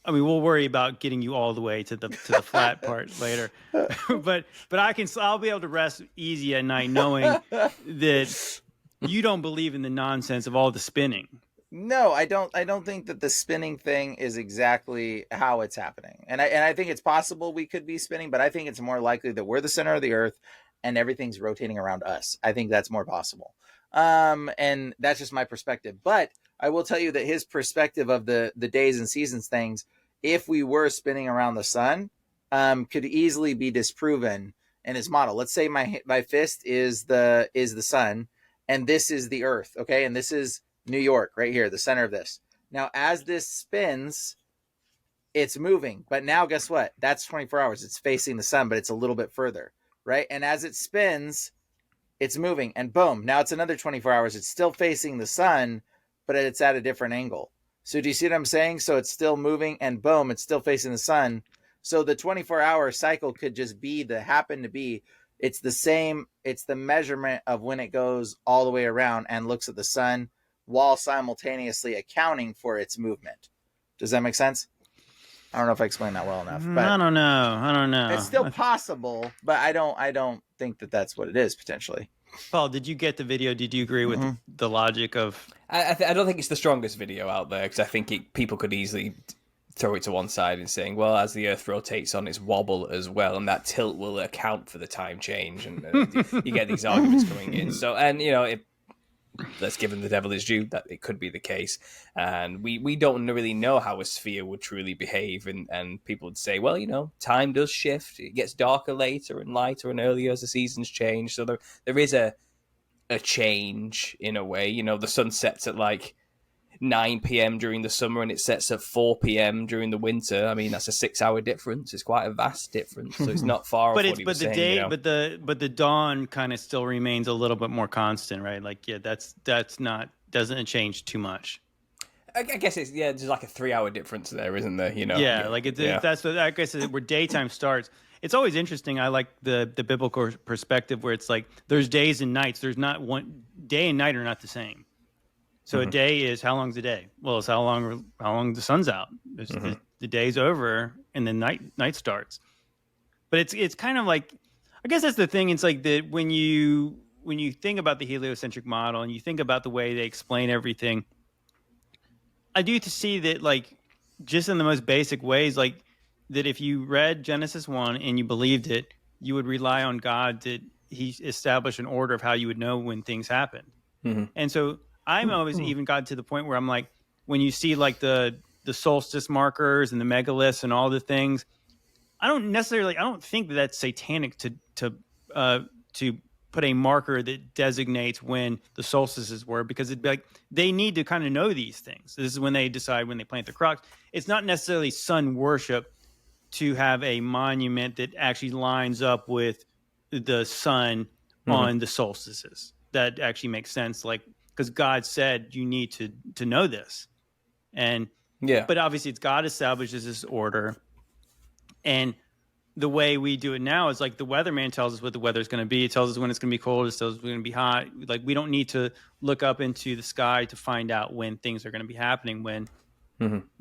I mean, we'll worry about getting you all the way to the flat part later, but I'll be able to rest easy at night knowing that you don't believe in the nonsense of all the spinning. No, I don't think that the spinning thing is exactly how it's happening, and I think it's possible we could be spinning, but I think it's more likely that we're the center of the Earth and everything's rotating around us. I think that's more possible, and that's just my perspective. But I will tell you that his perspective of the days and seasons things, if we were spinning around the sun, could easily be disproven in his model. Let's say my fist is the sun, and this is the Earth, okay, and this is New York right here, the center of this. Now, as this spins, it's moving, but now guess what? That's 24 hours. It's facing the sun, but it's a little bit further, right? And as it spins, it's moving, and boom, now it's another 24 hours. It's still facing the sun, but it's at a different angle. So do you see what I'm saying? So it's still moving, and boom, it's still facing the sun. So the 24-hour cycle could just happen to be, it's the same, it's the measurement of when it goes all the way around and looks at the sun while simultaneously accounting for its movement. Does that make sense? I don't know if I explained that well enough. But I don't know. It's still possible, but I don't think that that's what it is potentially. Paul, did you get the video? Did you agree with the logic of? I don't think it's the strongest video out there because I think people could easily throw it to one side and saying, well, as the Earth rotates on its wobble as well, and that tilt will account for the time change, and you get these arguments coming in. So, and let's give him the devil his due that it could be the case, and we don't really know how a sphere would truly behave, and people would say, well, time does shift, it gets darker later and lighter and earlier as the seasons change, so there is a change in a way. The sun sets at like 9 p.m. during the summer and it sets at 4 p.m. during the winter. I mean, that's a 6-hour difference. It's quite a vast difference, so it's not far off. But the dawn kind of still remains a little bit more constant, right? Like, yeah, doesn't change too much. I guess there's like a 3-hour difference there, isn't there? That's what I guess where daytime starts. It's always interesting. I like the biblical perspective where it's like there's days and nights. There's not one day and night are not the same. So a day is, how long's a day? Well, it's how long the sun's out. The day's over and then night starts. But it's kind of like, I guess that's the thing. It's like that when you think about the heliocentric model and you think about the way they explain everything, I do to see that, like, just in the most basic ways, like that if you read Genesis 1 and you believed it, you would rely on God that he established an order of how you would know when things happened. And so I'm always even got to the point where I'm like, when you see like the solstice markers and the megaliths and all the things, I don't think that that's satanic to put a marker that designates when the solstices were, because it'd be like they need to kind of know these things. This is when they decide when they plant their crops. It's not necessarily sun worship to have a monument that actually lines up with the sun on the solstices. That actually makes sense, like, because God said you need to know this. And but obviously it's God establishes this order, and the way we do it now is like the weatherman tells us what the weather is going to be. It tells us when it's going to be cold. It tells us when it's going to be hot. Like, we don't need to look up into the sky to find out when things are going to be happening, when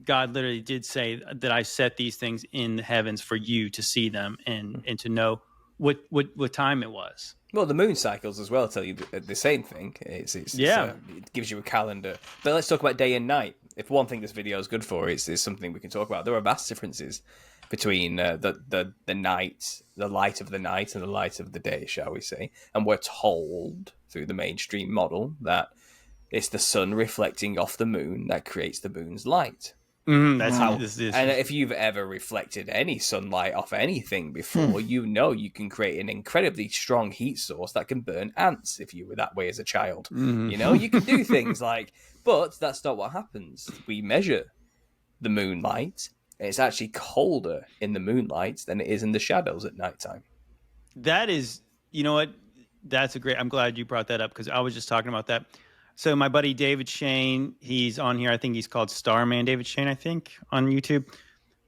God literally did say that I set these things in the heavens for you to see them and to know what time it was. Well, the moon cycles as well tell you the same thing. It gives you a calendar. But let's talk about day and night. If one thing this video is good for is something we can talk about. There are vast differences between the night, the light of the night, and the light of the day, shall we say? And we're told through the mainstream model that it's the sun reflecting off the moon that creates the moon's light. That's how. And if you've ever reflected any sunlight off anything before, you know you can create an incredibly strong heat source that can burn ants if you were that way as a child. You know, you can do things like, but that's not what happens. We measure the moonlight, and it's actually colder in the moonlight than it is in the shadows at nighttime. That is, you know what? That's a great. I'm glad you brought that up because I was just talking about that. So my buddy David Shane, he's on here. I think he's called Starman David Shane, I think, on YouTube.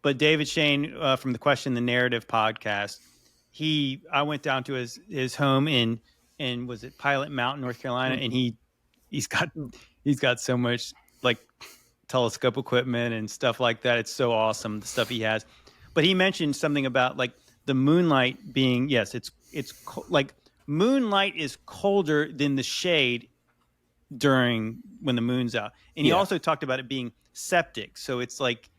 But David Shane from the Question the Narrative podcast, I went down to his home in was it Pilot Mountain, North Carolina, and he's got so much like telescope equipment and stuff like that. It's so awesome, the stuff he has. But he mentioned something about like the moonlight being, yes, it's like moonlight is colder than the shade during when the moon's out. And he also talked about it being septic. So it's like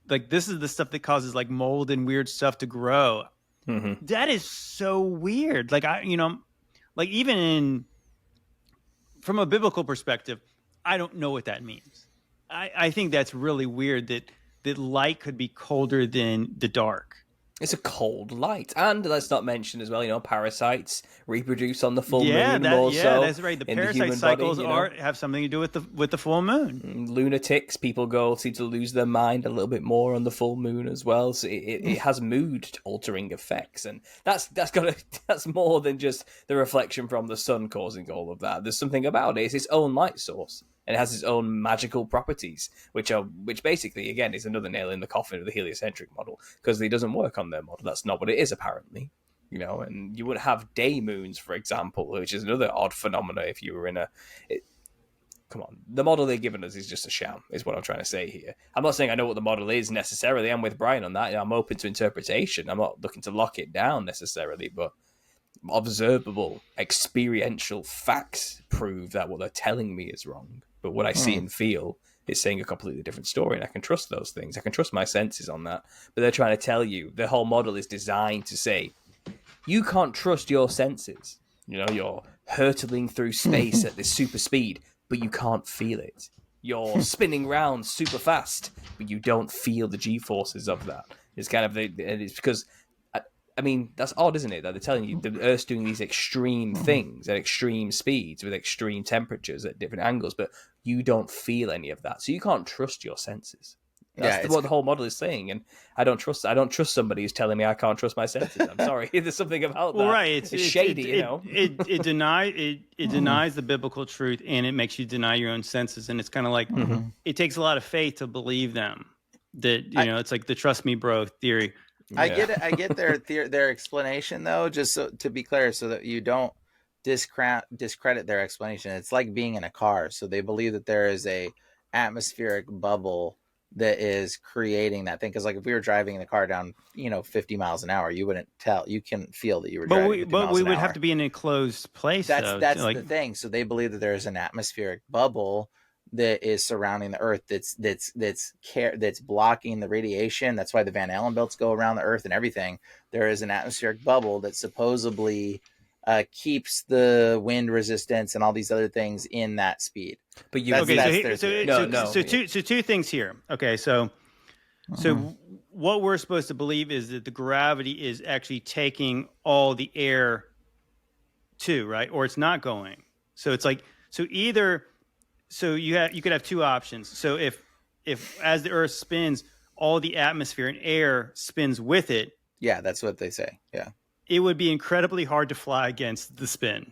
this is the stuff that causes like mold and weird stuff to grow. That is so weird. Like like even from a biblical perspective, I don't know what that means. I think that's really weird that light could be colder than the dark. It's a cold light. And let's not mention as well, parasites reproduce on the full moon more so. That's right. The parasite cycles have something to do with the full moon. Lunatics, people seem to lose their mind a little bit more on the full moon as well. So it has mood altering effects, and that's more than just the reflection from the sun causing all of that. There's something about it. It's its own light source. And it has its own magical properties, which basically, again, is another nail in the coffin of the heliocentric model, because it doesn't work on their model. That's not what it is, apparently. And you would have day moons, for example, which is another odd phenomena if you were in come on, the model they've given us is just a sham, is what I'm trying to say here. I'm not saying I know what the model is necessarily. I'm with Bryan on that. I'm open to interpretation. I'm not looking to lock it down necessarily, but observable, experiential facts prove that what they're telling me is wrong. But what I see and feel is saying a completely different story, and I can trust those things. I can trust my senses on that. But they're trying to tell you, the whole model is designed to say, you can't trust your senses. You're hurtling through space at this super speed, but you can't feel it. You're spinning round super fast, but you don't feel the G-forces of that. It's kind of it's because... I mean, that's odd, isn't it? That they're telling you the Earth's doing these extreme things at extreme speeds with extreme temperatures at different angles, but you don't feel any of that. So you can't trust your senses. That's what the whole model is saying. And I don't trust somebody who's telling me I can't trust my senses. I'm sorry. There's something about that. Well, right. It's shady, It denies the biblical truth, and it makes you deny your own senses. And it's kind of like it takes a lot of faith to believe them. That it's like the trust me bro theory. I get it. I get their explanation though, just to be clear, so that you don't discredit their explanation. It's like being in a car. So they believe that there is a atmospheric bubble that is creating that thing. Because like if we were driving the car down, 50 miles an hour, you wouldn't tell. You can feel that you were driving. But we would have to be in an enclosed place. That's the thing. So they believe that there is an atmospheric bubble that is surrounding the Earth that's blocking the radiation. That's why the Van Allen belts go around the Earth and everything. There is an atmospheric bubble that supposedly keeps the wind resistance and all these other things in that speed. But two things here. Okay, so what we're supposed to believe is that the gravity is actually taking all the air too, right? Or it's not going. So it's like So you could have two options. So if as the Earth spins, all the atmosphere and air spins with it. Yeah, that's what they say. Yeah, it would be incredibly hard to fly against the spin,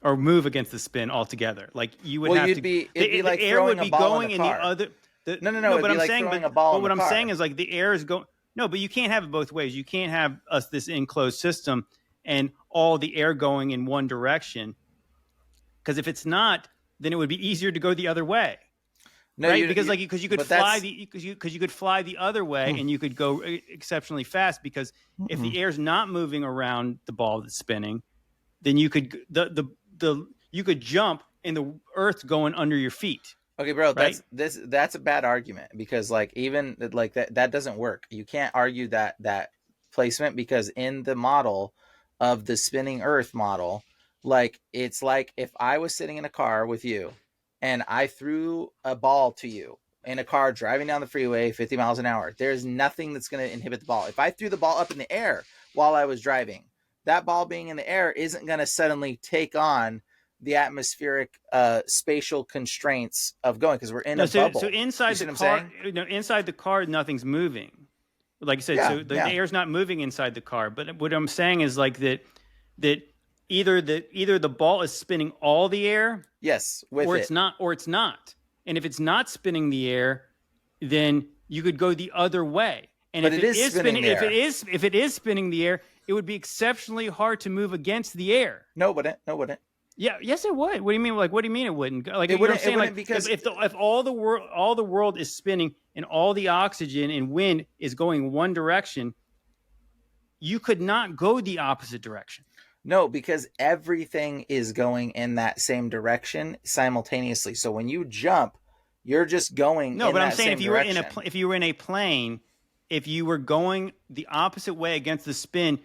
or move against the spin altogether. Like you would have to. It'd be like the air would be going in the other. No. But I'm saying, what I'm saying is like the air is going. No, but you can't have it both ways. You can't have this enclosed system and all the air going in one direction, because if it's not, then it would be easier to go the other way. No, right? Because you could fly the other way and you could go exceptionally fast, because if the air's not moving around the ball that's spinning, then you could you could jump and the Earth's going under your feet. Okay, bro, right? that's a bad argument, because like even like that doesn't work. You can't argue that placement, because in the model of the spinning earth model, like it's like if I was sitting in a car with you and I threw a ball to you in a car driving down the freeway 50 miles an hour, there's nothing that's going to inhibit the ball. If I threw the ball up in the air while I was driving, that ball being in the air isn't going to suddenly take on the atmospheric spatial constraints of going, because we're in a bubble. So inside the car, inside the car, nothing's moving. Like I said, so the air's not moving inside the car. But what I'm saying is like that either the ball is spinning all the air, yes, or it's not. And if it's not spinning the air, then you could go the other way. And if it is spinning, if it is spinning the air, it would be exceptionally hard to move against the air. No, it wouldn't. Yeah, yes, it would. What do you mean? Like, what do you mean it wouldn't? Like, it wouldn't, it wouldn't, because if all the world is spinning and all the oxygen and wind is going one direction, you could not go the opposite direction. No, because everything is going in that same direction simultaneously. So when you jump, you're just going. No, in but that I'm saying same direction. if you were in a plane, if you were going the opposite way against the spin,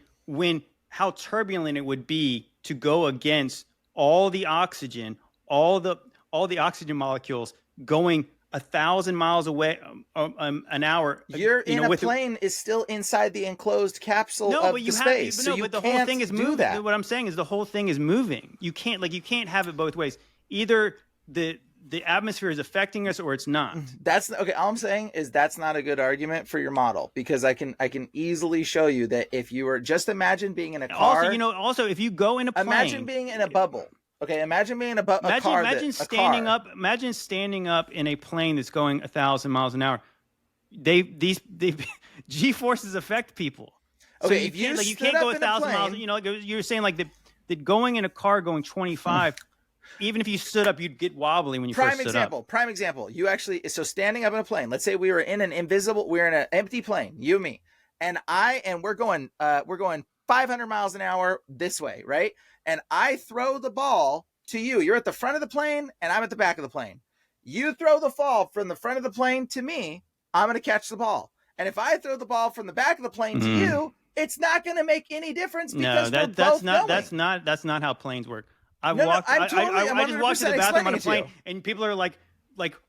how turbulent it would be to go against all the oxygen, all the oxygen molecules going 1,000 miles away an hour. You're in a plane is still inside the enclosed capsule of the space. But the whole thing is moving. What I'm saying is the whole thing is moving. You can't have it both ways. Either the atmosphere is affecting us or it's not. That's okay. All I'm saying is that's not a good argument for your model, because I can easily show you that if you were just imagine being in a car. Also, if you go in a plane, imagine being in a bubble. Okay, imagine being in a car. Imagine standing up in a plane that's going 1,000 miles an hour. These G-forces affect people. Okay, so you can't go 1,000 miles. You're saying like that going in a car going 25. Even if you stood up, you'd get wobbly when you first stood up. Prime example. You actually, so standing up in a plane, let's say we were in we're in an empty plane, you and me, and we're going 500 miles an hour this way, right? And I throw the ball to you. You're at the front of the plane and I'm at the back of the plane. You throw the ball from the front of the plane to me, I'm going to catch the ball. And if I throw the ball from the back of the plane to you, it's not going to make any difference, because that's not how planes work. I just walked to the bathroom on a plane, and people are like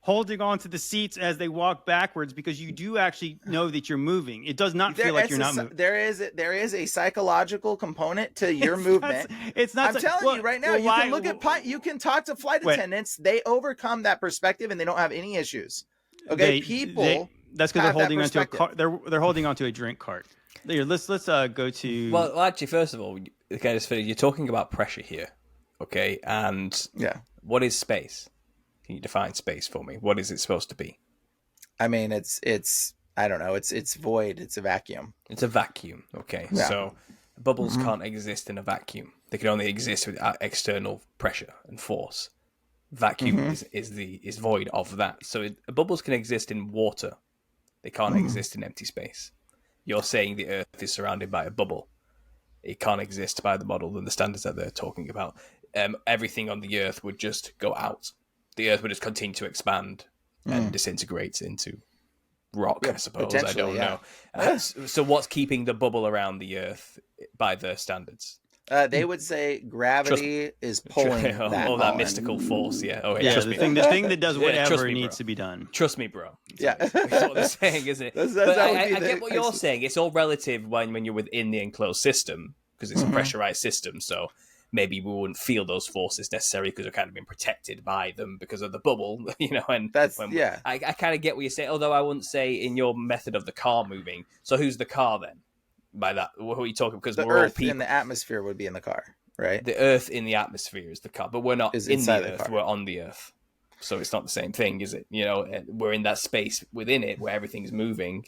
holding on to the seats as they walk backwards, because you do actually know that you're moving. It does not feel like you're not moving. There is a psychological component to your movement. It's not. I'm telling you right now. You can talk to flight attendants. They overcome that perspective and they don't have any issues. Okay, that's because they're holding onto a car. They're holding onto a drink cart. Here, let's go to. Well, actually, first of all, you're talking about pressure here. Okay, and what is space? Can you define space for me? What is it supposed to be? I mean, it's I don't know. It's void. It's a vacuum. It's a vacuum. Okay, so bubbles can't exist in a vacuum. They can only exist with external pressure and force. Vacuum is void of that. So bubbles can exist in water. They can't exist in empty space. You're saying the Earth is surrounded by a bubble. It can't exist by the model and the standards that they're talking about. Everything on the Earth would just go out. The Earth would just continue to expand and disintegrate into rock, I suppose. I don't know. So what's keeping the bubble around the Earth by their standards? They would say gravity is pulling that mystical force. Yeah. Oh, yeah. The thing that does whatever needs to be done. Trust me, bro. That's what they're saying, isn't it? I get what you're saying. It's all relative when you're within the enclosed system, because it's a pressurized system. So maybe we wouldn't feel those forces necessarily because we're kind of been protected by them because of the bubble, And I kind of get what you're saying. Although I wouldn't say in your method of the car moving. So who's the car then? By that, what are you talking? Because the Earth in the atmosphere would be in the car, right? The Earth in the atmosphere is the car, but we're not in the Earth. Car. We're on the Earth, so it's not the same thing, is it? We're in that space within it where everything's moving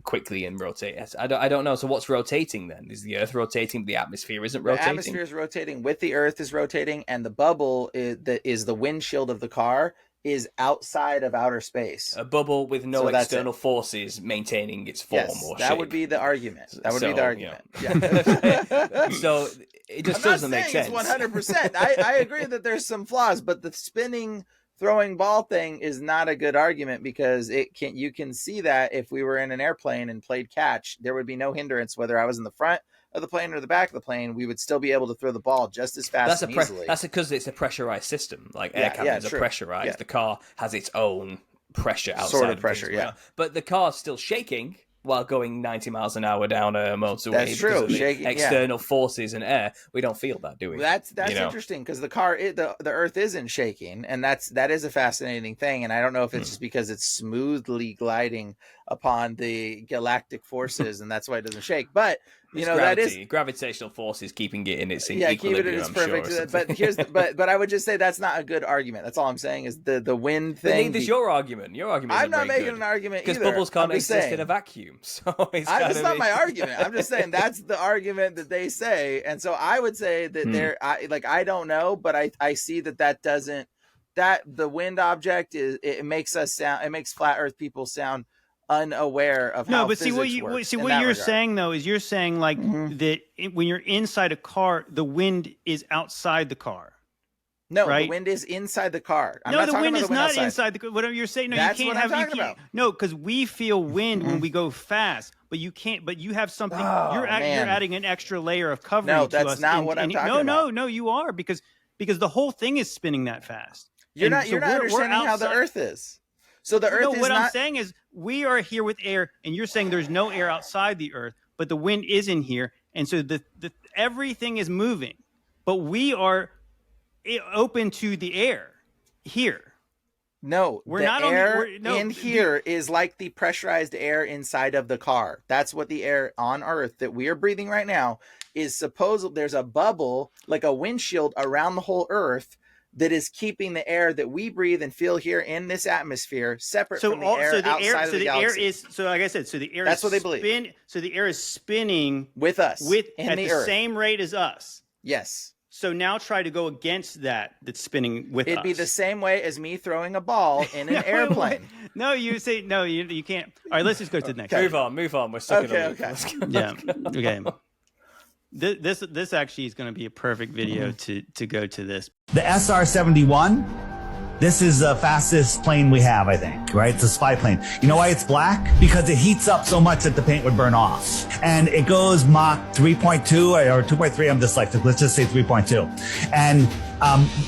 quickly and rotating. I don't know. So what's rotating then? Is the Earth rotating? The atmosphere isn't rotating. The atmosphere is rotating with the Earth is rotating, and the bubble is the windshield of the car. Is outside of outer space. A bubble with no external forces maintaining its form or shape. That would be the argument. So it just doesn't make sense. It's 100%. I agree that there's some flaws, but the spinning throwing ball thing is not a good argument because you can see that if we were in an airplane and played catch, there would be no hindrance whether I was in the front of the plane or the back of the plane. We would still be able to throw the ball just as fast and easily. That's because it's a pressurized system. Like air cabins are pressurized. Yeah. The car has its own pressure outside. Sort of pressure, yeah. But the car's still shaking while going 90 miles an hour down a motorway. That's true. Shaking, external forces and air. We don't feel that, do we? That's interesting because the car, the Earth isn't shaking, and that is a fascinating thing. And I don't know if it's just because it's smoothly gliding upon the galactic forces, and that's why it doesn't shake. But you know, gravity, that is gravitational forces keeping it in its keeping it in its perfect. Sure, but I would just say that's not a good argument. That's all I'm saying is the wind thing. Neither is your argument. Your argument. I'm not making an argument because bubbles can't exist in a vacuum. So it's not my argument. I'm just saying that's the argument that they say, and so I would say that I don't know, but I see that doesn't the wind object it makes flat Earth people sound unaware of how physics works. What you're saying though is you're saying like that when you're inside a car, the wind is outside the car. No, right? The wind is inside the car. The wind is not inside the car. Whatever you're saying, no, that's you can't what have. I'm talking about. No, because we feel wind when we go fast, but you can't. But you have something. You're adding an extra layer of covering. No, to us. that's not what I'm talking about. No, you are because the whole thing is spinning that fast. You're not understanding how the Earth is. So the Earth is what not... I'm saying is we are here with air, and you're saying there's no air outside the Earth, but the wind is in here, and so the everything is moving, but we are open to the air here. No, the air in here is like the pressurized air inside of the car. That's what the air on Earth that we are breathing right now is supposed. There's a bubble, like a windshield around the whole Earth, that is keeping the air that we breathe and feel here in this atmosphere separate from the air outside of the galaxy. Like I said, the air that's what they believe. So the air is spinning with us at the Earth. Same rate as us. Yes. So now try to go against that's spinning with us. It'd be the same way as me throwing a ball in an airplane. No, you say no. You can't. All right, let's just go to the next. Move on. We're stuck in a loop. Okay. Yeah. Okay. This actually is going to be a perfect video to go to this. The SR-71. This is the fastest plane we have, I think, right? It's a spy plane. You know why it's black? Because it heats up so much that the paint would burn off. And it goes Mach 3.2 or 2.3. I'm dyslexic. Let's just say 3.2. And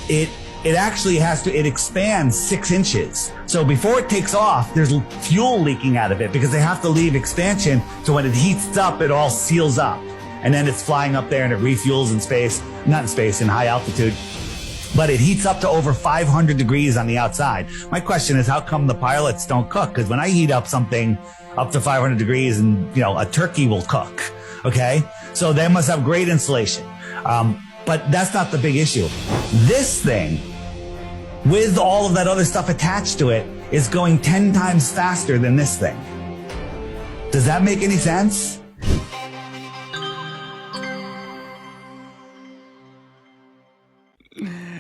it actually it expands 6 inches. So before it takes off, there's fuel leaking out of it because they have to leave expansion. So when it heats up, it all seals up. And then it's flying up there and it refuels in high altitude. But it heats up to over 500 degrees on the outside. My question is, how come the pilots don't cook? Because when I heat up something up to 500 degrees and, a turkey will cook. Okay? So they must have great insulation. But that's not the big issue. This thing, with all of that other stuff attached to it, is going 10 times faster than this thing. Does that make any sense?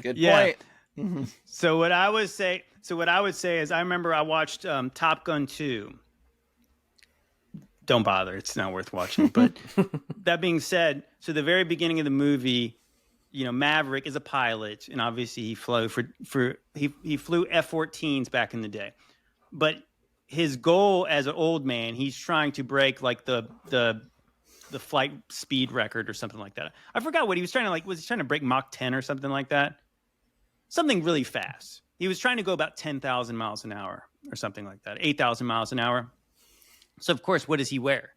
Good point. So what I would say is I remember I watched Top Gun 2. Don't bother. It's not worth watching. But that being said, so the very beginning of the movie, Maverick is a pilot, and obviously he flew he flew F-14s back in the day. But his goal as an old man, he's trying to break like the flight speed record or something like that. I forgot what he was trying to was he trying to break Mach 10 or something like that? Something really fast. He was trying to go about 10,000 miles an hour or something like that, 8,000 miles an hour. So, of course, what does he wear?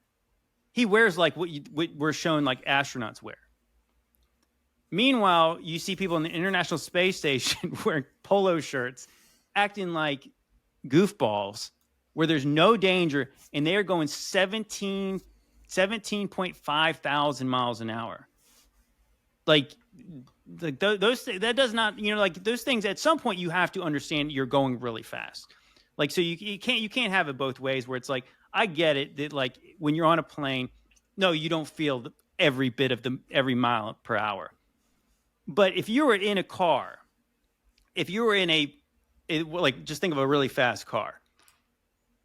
He wears like what we're shown like astronauts wear. Meanwhile, you see people in the International Space Station wearing polo shirts, acting like goofballs, where there's no danger, and they are going 17.5 thousand miles an hour. Like those that does not, those things at some point you have to understand you're going really fast. Like, so you can't have it both ways where it's like, I get it that like when you're on a plane, no, you don't feel every bit of every mile per hour. But if you were in a car, if you were in like just think of a really fast car,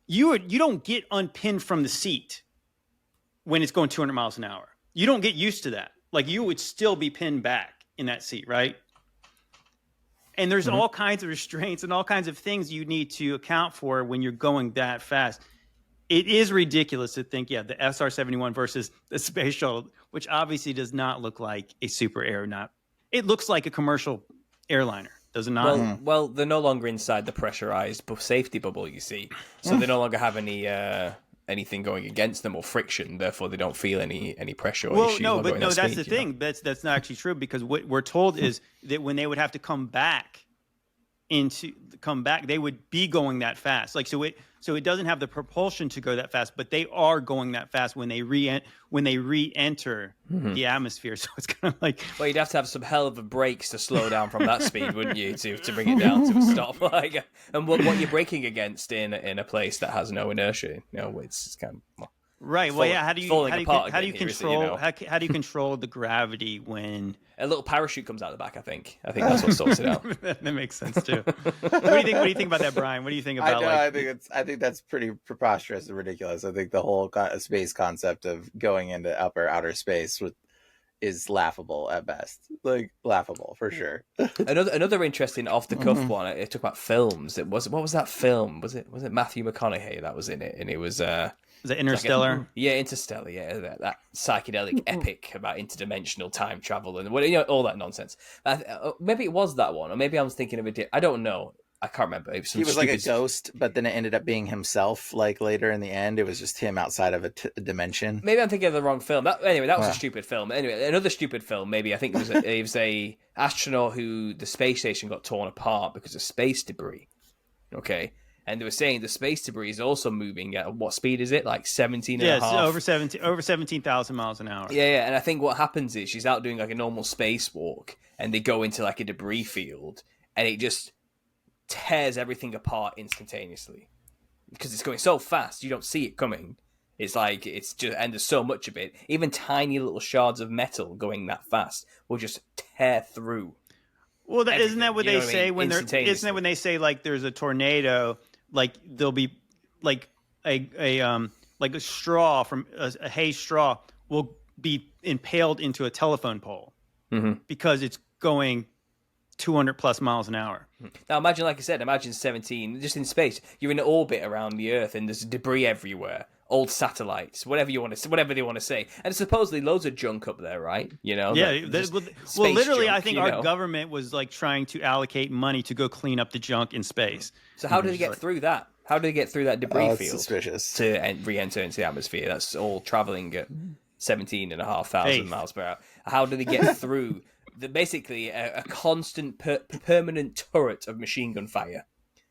you don't get unpinned from the seat when it's going 200 miles an hour. You don't get used to that. Like you would still be pinned back in that seat, right? And there's all kinds of restraints and all kinds of things you need to account for when you're going that fast. It is ridiculous to think, the SR-71 versus the space shuttle, which obviously does not look like a super aeronaut. It looks like a commercial airliner, does it not? Well, they're no longer inside the pressurized safety bubble, you see. So they no longer have anything going against them or friction. Therefore, they don't feel any pressure or issue. That's the thing. That's not actually true, because what we're told is that when they would have to come back, they would be going that fast. Like so it doesn't have the propulsion to go that fast, but they are going that fast when they re-enter the atmosphere. So it's kind of like, well, you'd have to have some hell of a brakes to slow down from that speed, wouldn't you, to bring it down to a stop? Like, and what you're braking against in a place that has no inertia, it's kind of right. Well, how do you control the gravity when a little parachute comes out the back? I think that's what sorts it out. That makes sense too. What do you think about that, Brian? What do you think about? I think that's pretty preposterous and ridiculous. I think the whole space concept of going into outer space is laughable at best. Like, laughable for sure. Another interesting off the cuff one. It talked about films. What was that film? Was it Matthew McConaughey that was in it? And it was the Interstellar? Interstellar. Yeah, that psychedelic epic about interdimensional time travel and all that nonsense. Maybe it was that one, or maybe I was thinking of it. I don't know. I can't remember. He was like a ghost, but then it ended up being himself. Like later in the end, it was just him outside of a dimension. Maybe I'm thinking of the wrong film. That was a stupid film. Anyway, another stupid film. Maybe I think it was a astronaut who the space station got torn apart because of space debris. Okay. And they were saying the space debris is also moving at what speed is it? Like 17 and a half? Over 17,000 miles an hour. Yeah. And I think what happens is she's out doing like a normal spacewalk and they go into like a debris field and it just tears everything apart instantaneously because it's going so fast you don't see it coming. It's like and there's so much of it. Even tiny little shards of metal going that fast will just tear through. Well, isn't that what they say when they say like there's a tornado? Like there'll be like a straw from a hay straw will be impaled into a telephone pole because it's going 200 plus miles an hour. Now imagine, like I said, 17 just in space. You're in orbit around the Earth, and there's debris everywhere, old satellites, whatever they want to say, and supposedly loads of junk up there, right? Literally, junk, I think our government was like trying to allocate money to go clean up the junk in space. So how did they get through that? How did they get through that debris field? Suspicious. To re-enter into the atmosphere? That's all traveling at 17,500 miles per hour. How do they get through? Basically a constant permanent turret of machine gun fire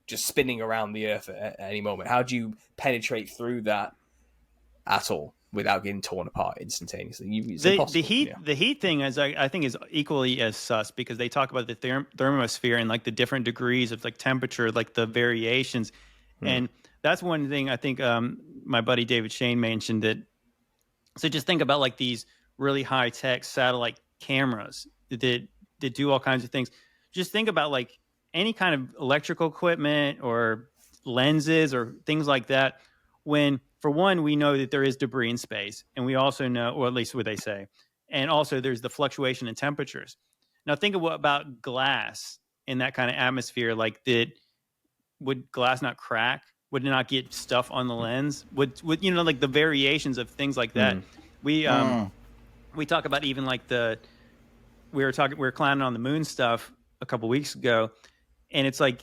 just spinning around the Earth at any moment. How do you penetrate through that at all without getting torn apart instantaneously? The heat thing I think is equally as sus, because they talk about the thermosphere and like the different degrees of like temperature, like the variations. And that's one thing I think my buddy David Shane mentioned that. So just think about like these really high tech satellite cameras that do all kinds of things. Just think about like any kind of electrical equipment or lenses or things like that. When, for one, we know that there is debris in space, and we also know, or at least what they say, and also there's the fluctuation in temperatures. Now think about glass in that kind of atmosphere. Like would glass not crack? Would it not get stuff on the lens? Would like the variations of things like that? We talk about even like we were clowning on the moon stuff a couple weeks ago, and it's like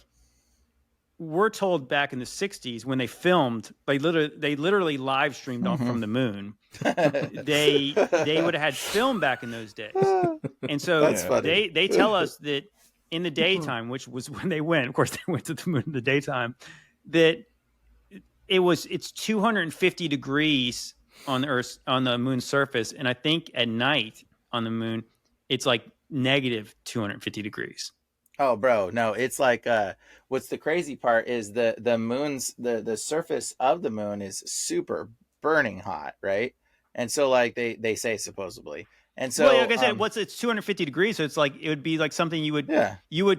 we're told back in the 60s when they filmed, they literally live streamed off from the moon. they would have had film back in those days, and so they tell us that in the daytime, which was when they went. Of course, they went to the moon in the daytime. That it's 250 degrees on the moon's surface, and I think at night on the moon it's like negative 250 degrees. Oh, bro, no, it's like what's the crazy part is the moon's the surface of the moon is super burning hot, right? And so like they say supposedly. And so like I said, it's 250 degrees, so it's like it would be like something you would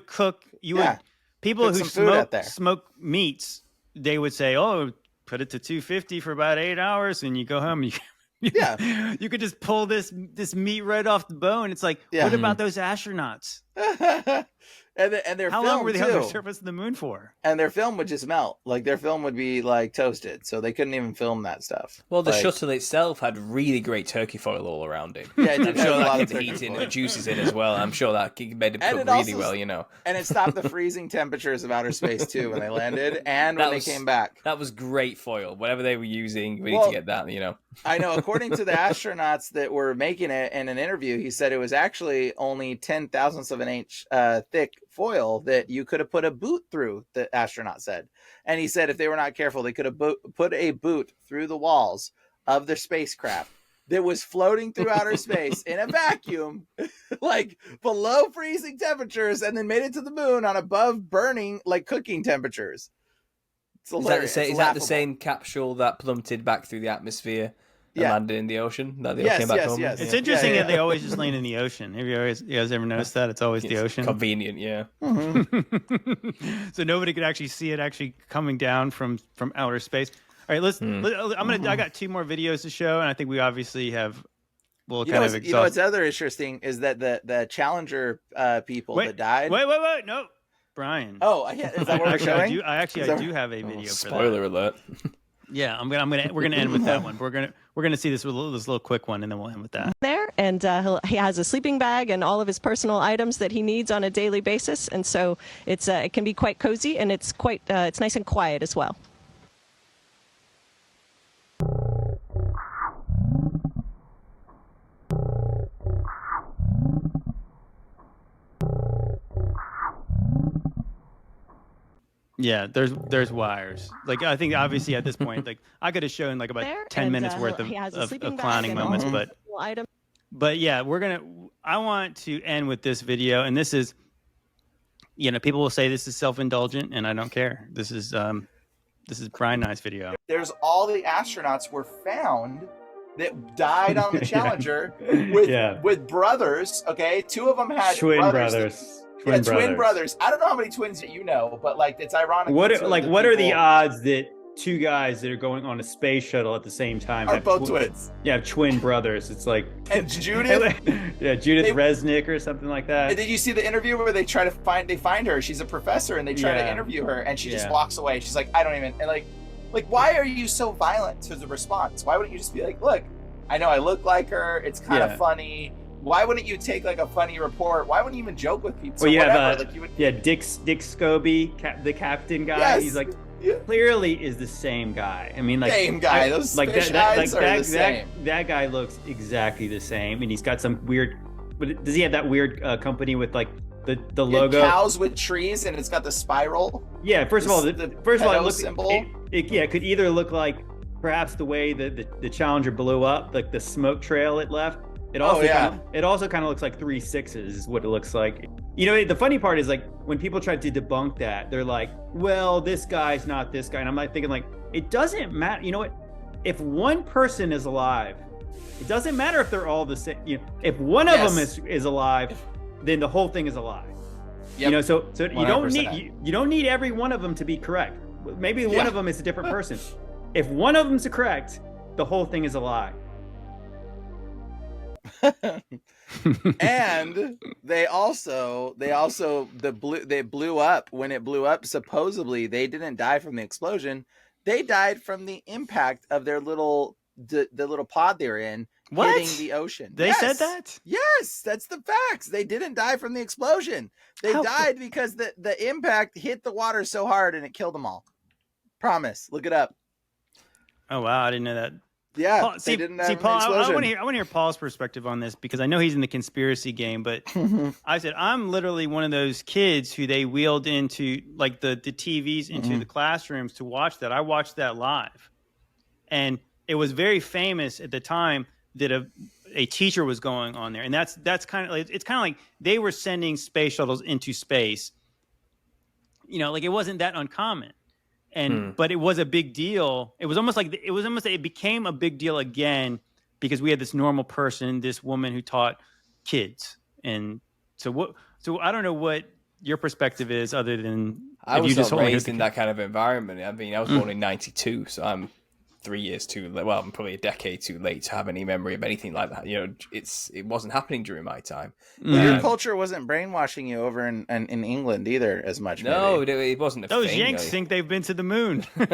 cook. People who smoke meats, they would say, "Oh, put it to 250 for about 8 hours, and you go home." You could just pull this meat right off the bone. It's like, what about those astronauts? And their How film long were they too. on the surface of the moon for? And their film would just melt. Like their film would be like toasted, so they couldn't even film that stuff. Well, the like, shuttle itself had really great turkey foil all around it. Yeah, it did I'm have sure a lot that of kept the turkey heat in foil. and the juices in as well. I'm sure that made it And cook it really also- well, you know. And it stopped the freezing temperatures of outer space too when they landed and when they came back. That was great foil. Whatever they were using, we need Well, to get that, you know. I know. According to the astronauts that were making it in an interview, he said it was actually only 10 thousandths of an inch thick foil that you could have put a boot through, the astronaut said. And he said if they were not careful, they could have put a boot through the walls of their spacecraft that was floating through outer space in a vacuum, like below freezing temperatures, and then made it to the moon on above burning, like cooking temperatures. It's hilarious. Is that the same capsule that plummeted back through the atmosphere and landed in the ocean? That they all came back home? Yes. It's interesting that they always just land in the ocean. Have you guys ever noticed that? It's always the ocean. Convenient, yeah. Mm-hmm. So nobody could actually see it actually coming down from outer space. All right, I got 2 more videos to show, and I think we obviously have. You know what's other interesting is that the Challenger people that died. Wait, no, Bryan. Oh, yeah, is that what we're showing? I do have a video. Spoiler alert. Yeah, we're gonna end with that one. We're gonna see this little quick one, and then we'll end with that. There, and he has a sleeping bag and all of his personal items that he needs on a daily basis, and so it can be quite cozy, and it's nice and quiet as well. Yeah, there's wires. Like I think obviously at this point, like I could have shown like about 10 minutes worth of clowning moments, but yeah, I want to end with this video, and this is, people will say this is self-indulgent, and I don't care. This is Bryan Nye's video. There's all the astronauts were found that died on the Challenger with brothers. Okay, 2 of them had twin brothers. Twin brothers. I don't know how many twins that you know, but like it's ironic. What are the odds that 2 guys that are going on a space shuttle at the same time are both twins? Yeah, twin brothers. It's like and Judith. Judith Resnick or something like that. And did you see the interview where they find her? She's a professor, and they try to interview her, and she just walks away. She's like, I don't even like why are you so violent to the response? Why wouldn't you just be like, look, I know I look like her. It's kind of funny. Why wouldn't you take like a funny report? Why wouldn't you even joke with people? Well, you have Dick Scobie, the captain guy. Yes. He's like clearly is the same guy. I mean, like same guy. Those fish eyes are the same. That guy looks exactly the same, and he's got some weird. But does he have that weird company with like the logo? Cows with trees, and it's got the spiral. Yeah. First of all, it looks symbol. It could either look like perhaps the way the Challenger blew up, like the smoke trail it left. It also kind of looks like 3 6s is what it looks like. The funny part is like when people try to debunk that, they're like, well, this guy's not this guy. And I'm like thinking like, it doesn't matter. You know what? If one person is alive, it doesn't matter if they're all the same. If one of them is alive, then the whole thing is alive. Yep. So you don't need every one of them to be correct. Maybe one of them is a different person. If one of them's correct, the whole thing is a lie. And they blew up. When it blew up, supposedly they didn't die from the explosion. They died from the impact of their the little pod they're in hitting the ocean. They said that? Yes, that's the facts. They didn't die from the explosion. They died because the impact hit the water so hard and it killed them all. Promise. Look it up. Oh wow, I didn't know that. Yeah, Paul, Paul, I want to hear Paul's perspective on this because I know he's in the conspiracy game, but I said I'm literally one of those kids who they wheeled into like the TVs into the classrooms to watch that. I watched that live, and it was very famous at the time that a teacher was going on there, and that's kind of like it's kind of like they were sending space shuttles into space. Like it wasn't that uncommon. But it was a big deal. It was almost like it became a big deal again because we had this normal person, this woman who taught kids. And so I don't know what your perspective is other than I was not raised in that kind of environment. I mean, I was born in '92, so I'm 3 years too late. Well, I'm probably a decade too late to have any memory of anything like that. You know, it wasn't happening during my time. Well, your culture wasn't brainwashing you over in England either as much. No, maybe. it wasn't a Those thing. Yanks think they've been to the moon. Well,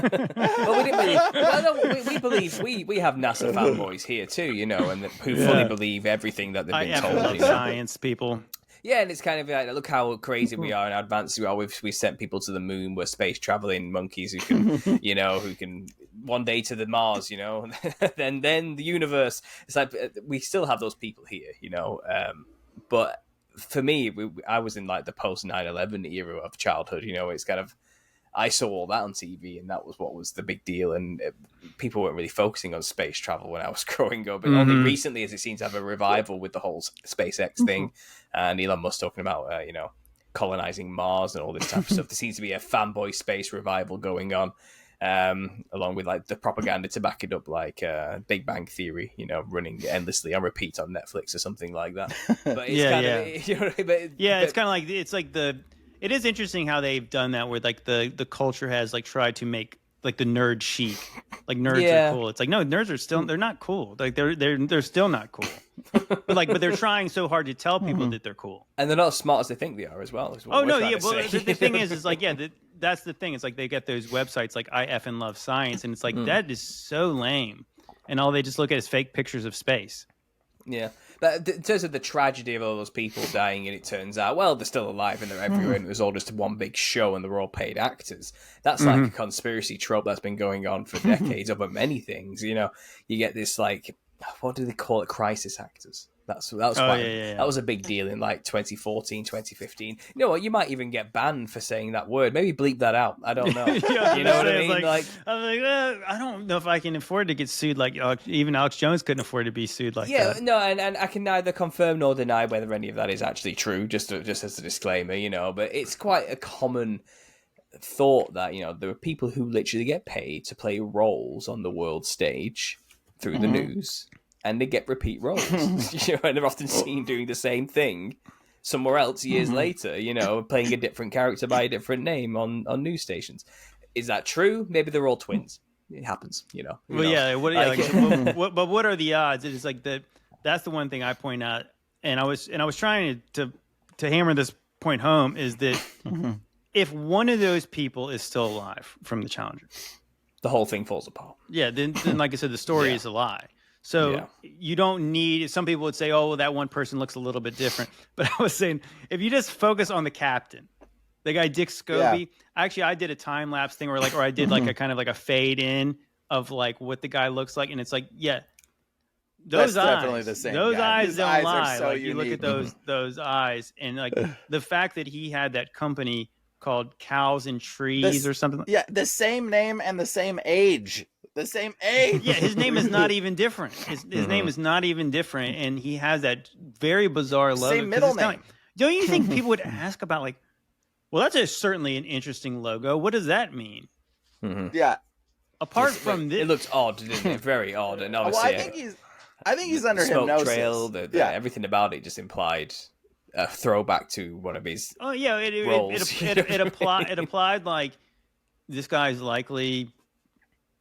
we didn't believe. Well, no, we believe we have NASA fanboys here too, you know, and who fully believe everything that they've been told. I love science people. Yeah, and it's kind of like, look how crazy we are and how advanced we are. We sent people to the moon. We're space traveling monkeys who can, you know, who can one day to the Mars, you know, then the universe. It's like we still have those people here, you know. But for me, I was in like the post 9/11 era of childhood. You know, it's kind of I saw all that on TV, and that was what was the big deal. And people weren't really focusing on space travel when I was growing up. But only recently has it seemed to have a revival with the whole SpaceX thing, and Elon Musk talking about, you know, colonizing Mars and all this type of stuff. There seems to be a fanboy space revival going on, along with like the propaganda to back it up, like Big Bang Theory, you know, running endlessly on repeat on Netflix or something like that. But it's kind of, you know, it's kind of like it is interesting how they've done that, where like the culture has like tried to make like the nerd chic, like nerds are cool. It's like, no, nerds are still, they're not cool. Like they're still not cool. but they're trying so hard to tell people that they're cool, and they're not as smart as they think they are as well. Well, the thing is like, that's the thing. It's like they get those websites like I effing love science, and it's like that is so lame, and all they just look at is fake pictures of space. Yeah, but in terms of the tragedy of all those people dying, and it turns out, well, they're still alive and they're everywhere, and it was all just one big show, and they're all paid actors. That's like a conspiracy trope that's been going on for decades over many things. You know, you get this like, what do they call it? Crisis actors. That was a big deal in like 2014, 2015. You know what? You might even get banned for saying that word. Maybe bleep that out. I don't know. You know what I mean? I don't know if I can afford to get sued. Like even Alex Jones couldn't afford to be sued like that. Yeah, no, and I can neither confirm nor deny whether any of that is actually true. Just as a disclaimer, you know. But it's quite a common thought that, you know, there are people who literally get paid to play roles on the world stage through the news. And they get repeat roles, you know, and they're often seen doing the same thing somewhere else years later, you know, playing a different character by a different name on news stations. Is that true? Maybe they're all twins. It happens, you know. But what are the odds? It is like that's the one thing I point out, and I was trying to hammer this point home, is that if one of those people is still alive from the Challenger, the whole thing falls apart. Yeah, then like I said, the story is a lie. So you don't need, some people would say, oh, well, that one person looks a little bit different. But I was saying, if you just focus on the captain, the guy Dick Scobie, actually, I did a time lapse thing or I did like a kind of like a fade in of like what the guy looks like. And it's like, those eyes, definitely the same those guy. Eyes don't lie. So like you look at those eyes, and like the fact that he had that company called Cows and Trees or something. Yeah, the same name and the same age. The same age. Yeah, his name is not even different. His name is not even different, and he has that very bizarre logo. Same middle name. Don't you think people would ask about like, well, that's certainly an interesting logo. What does that mean? Yeah. Apart from this, it looks odd, didn't it? Very odd, and obviously, I think he's under smoke hypnosis. Trail, everything about it just implied a throwback to one of his. Oh yeah, it applied like this guy's likely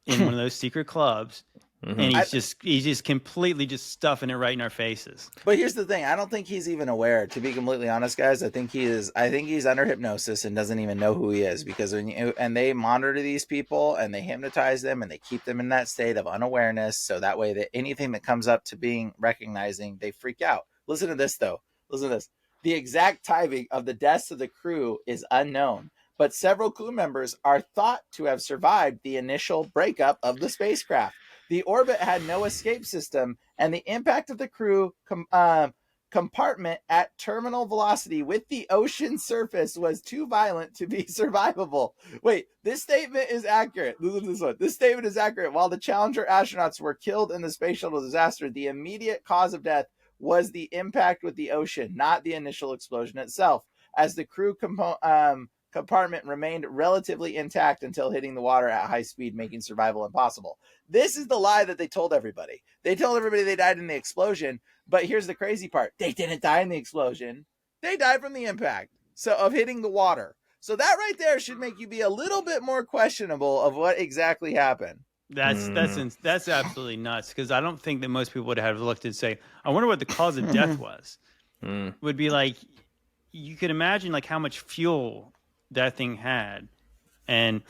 in one of those secret clubs, and he's just completely just stuffing it right in our faces. But here's the thing: I don't think he's even aware. To be completely honest, guys, I think he's under hypnosis and doesn't even know who he is, because and they monitor these people and they hypnotize them and they keep them in that state of unawareness, so that way that anything that comes up to being recognizing, they freak out. Listen to this though. Listen to this. The exact timing of the deaths of the crew is unknown, but several crew members are thought to have survived the initial breakup of the spacecraft. The orbit had no escape system, and the impact of the crew compartment at terminal velocity with the ocean surface was too violent to be survivable. Wait, this statement is accurate. Listen to this one. This statement is accurate. While the Challenger astronauts were killed in the space shuttle disaster, the immediate cause of death was the impact with the ocean, not the initial explosion itself, as the crew compartment remained relatively intact until hitting the water at high speed, making survival impossible. This is the lie that they told everybody. They told everybody they died in the explosion, but here's the crazy part. They didn't die in the explosion. They died from the impact of hitting the water. So that right there should make you be a little bit more questionable of what exactly happened. That's absolutely nuts, because I don't think that most people would have looked and say, I wonder what the cause of death was. Would be like, you could imagine like how much fuel that thing had. And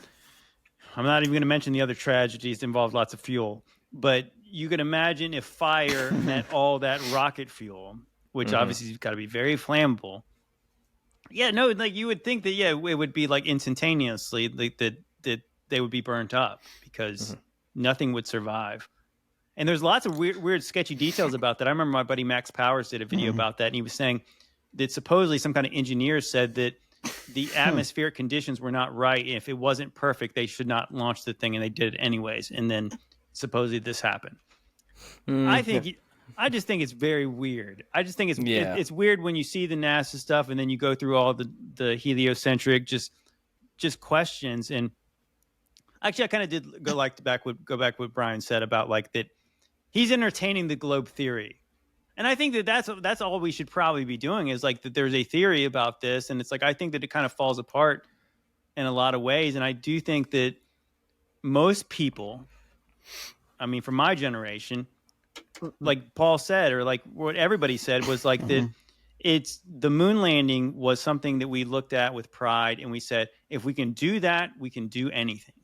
I'm not even going to mention the other tragedies that involved lots of fuel, but you could imagine if fire met all that rocket fuel, which obviously has got to be very flammable. Yeah, no, like you would think that, it would be like instantaneously like that they would be burnt up, because nothing would survive. And there's lots of weird, sketchy details about that. I remember my buddy Max Powers did a video about that, and he was saying that supposedly some kind of engineer said that the atmospheric conditions were not right. If it wasn't perfect, they should not launch the thing, and they did it anyways. And then supposedly this happened. I just think it's very weird. I just think it's weird when you see the NASA stuff, and then you go through all the heliocentric just questions. And actually, I kind of did go back what Bryan said about like that he's entertaining the globe theory. And I think that's all we should probably be doing, is like that there's a theory about this, and it's like I think that it kind of falls apart in a lot of ways. And I do think that most people, I mean, from my generation, like Paul said, or like what everybody said, was like that it's the moon landing was something that we looked at with pride, and we said, if we can do that, we can do anything.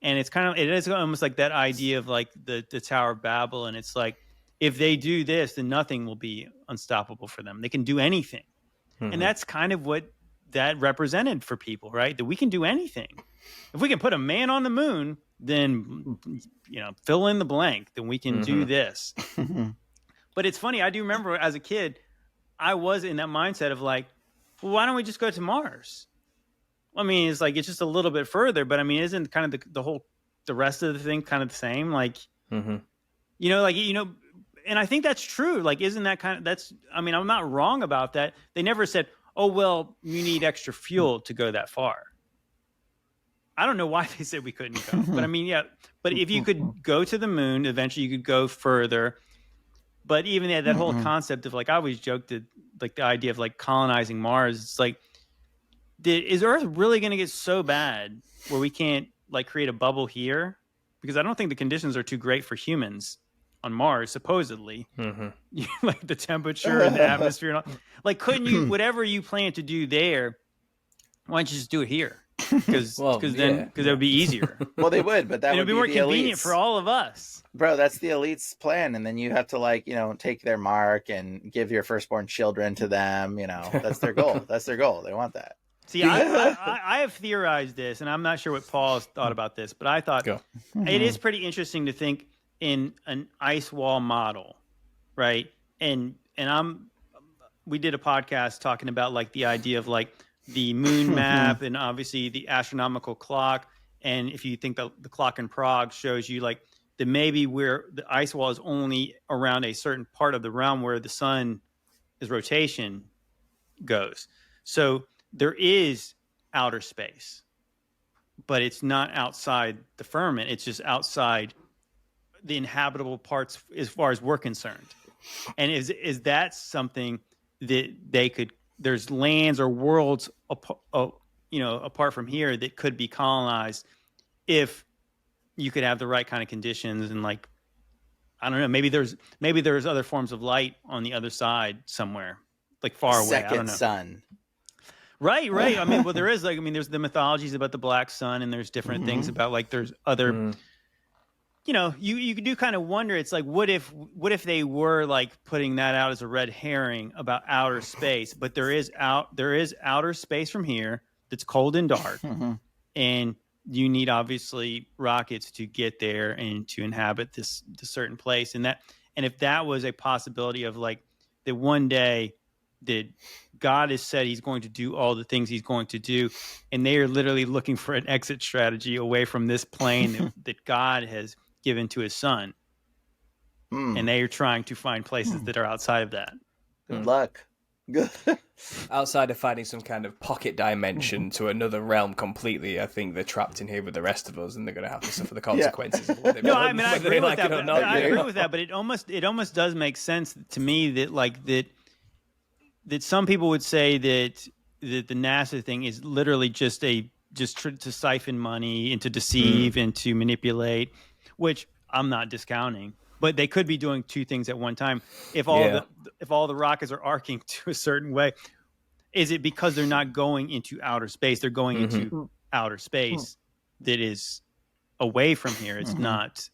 And it is almost like that idea of like the Tower of Babel, and it's like, if they do this, then nothing will be unstoppable for them. They can do anything. And that's kind of what that represented for people, right? That we can do anything. If we can put a man on the moon, then, fill in the blank, then we can do this. But it's funny. I do remember as a kid, I was in that mindset of like, well, why don't we just go to Mars? I mean, it's like, it's just a little bit further, but I mean, isn't kind of the rest of the thing kind of the same? Like, and I think that's true. Like, isn't that I'm not wrong about that. They never said, oh, well, you need extra fuel to go that far. I don't know why they said we couldn't go, but I mean, but if you could go to the moon, eventually you could go further. But even that whole concept of like, I always joked that like the idea of like colonizing Mars, it's like, is Earth really going to get so bad where we can't like create a bubble here? Because I don't think the conditions are too great for humans on Mars, supposedly. Like the temperature and the atmosphere and all. Like, couldn't you, whatever you plan to do there, why don't you just do it here? Because it would be easier. Well, they would, but that would be more the convenient elites. for all of us. Bro, that's the elites' plan, and then you have to like, take their mark and give your firstborn children to them. That's their goal. That's their goal. They want that. See, I have theorized this, and I'm not sure what Paul has thought about this, but I thought it is pretty interesting to think in an ice wall model, right? And we did a podcast talking about like the idea of like the moon map and obviously the astronomical clock. And if you think the clock in Prague shows you like that maybe where the ice wall is only around a certain part of the realm where the sun's rotation goes. So there is outer space, but it's not outside the firmament. It's just outside the inhabitable parts as far as we're concerned. And is that something that there's lands or worlds apart from here that could be colonized if you could have the right kind of conditions, and like, I don't know, maybe there's other forms of light on the other side somewhere, like far away. I don't know. Sun. Right. I mean, well, there's the mythologies about the black sun, and there's different things about like there's other, you do kind of wonder. It's like, what if they were like putting that out as a red herring about outer space, but there is outer space from here that's cold and dark, and you need obviously rockets to get there and to inhabit this certain place, and if that was a possibility of like that one day that God has said he's going to do all the things he's going to do, and they are literally looking for an exit strategy away from this plane that God has given to his son. And they are trying to find places that are outside of that. Good luck. Outside of finding some kind of pocket dimension to another realm completely, I think they're trapped in here with the rest of us, and they're going to have to suffer the consequences. Of what No, I mean, I agree with that. I agree with that, but it almost does make sense to me that like that some people would say that the NASA thing is literally just a just to siphon money and to deceive and to manipulate, which I'm not discounting. But they could be doing two things at one time. If all the rockets are arcing to a certain way, is it because they're not going into outer space? They're going into outer space that is away from here. It's not.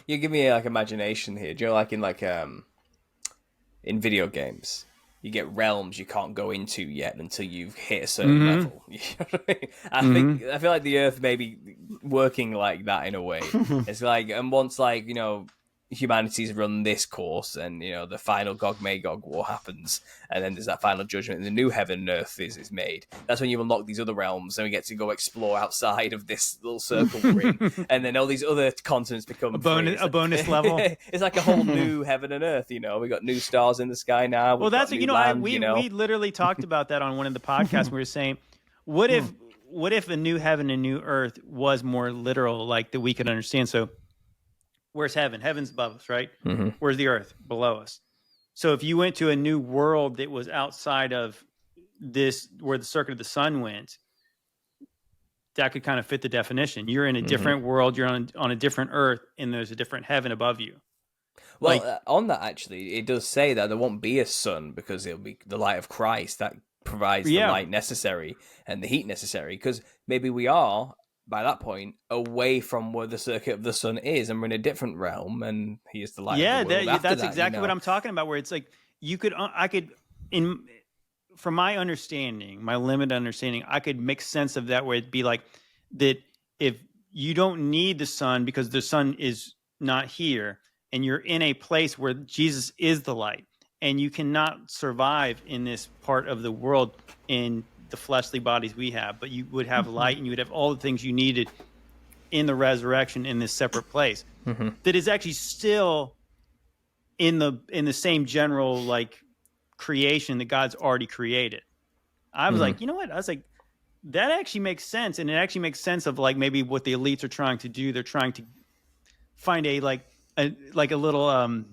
You give me like imagination here. Do you know, like in video games, you get realms you can't go into yet until you've hit a certain level. You know what I mean? I feel like the Earth may be working like that in a way. It's like, and once like, you know, humanity's run this course and, you know, the final Gog-Magog war happens and then there's that final judgment and the new heaven and earth is made. That's when you unlock these other realms and we get to go explore outside of this little circle we're in, and then all these other continents become a bonus level. It's like a whole new heaven and earth, you know. We got new stars in the sky now. Well, that's, you know, we literally talked about that on one of the podcasts. We were saying, what if a new heaven and new earth was more literal, like that we could understand? So where's heaven? Heaven's above us, right? Where's the earth? Below us. So if you went to a new world that was outside of this, where the circuit of the sun went, that could kind of fit the definition. You're in a different world. You're on a different earth, and there's a different heaven above you. Well, on that, actually, it does say that there won't be a sun because it'll be the light of Christ that provides the light necessary and the heat necessary. Because maybe we are, by that point, away from where the circuit of the sun is, and we're in a different realm, and he is the light of the world. That's exactly what I'm talking about, where it's like, from my understanding, my limited understanding, I could make sense of that, where it'd be like that if you don't need the sun because the sun is not here, and you're in a place where Jesus is the light, and you cannot survive in this part of the world in the fleshly bodies we have, but you would have light and you would have all the things you needed in the resurrection in this separate place that is actually still in the same general like creation that God's already created. I was like, you know what? I was like, that actually makes sense. And it actually makes sense of like maybe what the elites are trying to do. They're trying to find a little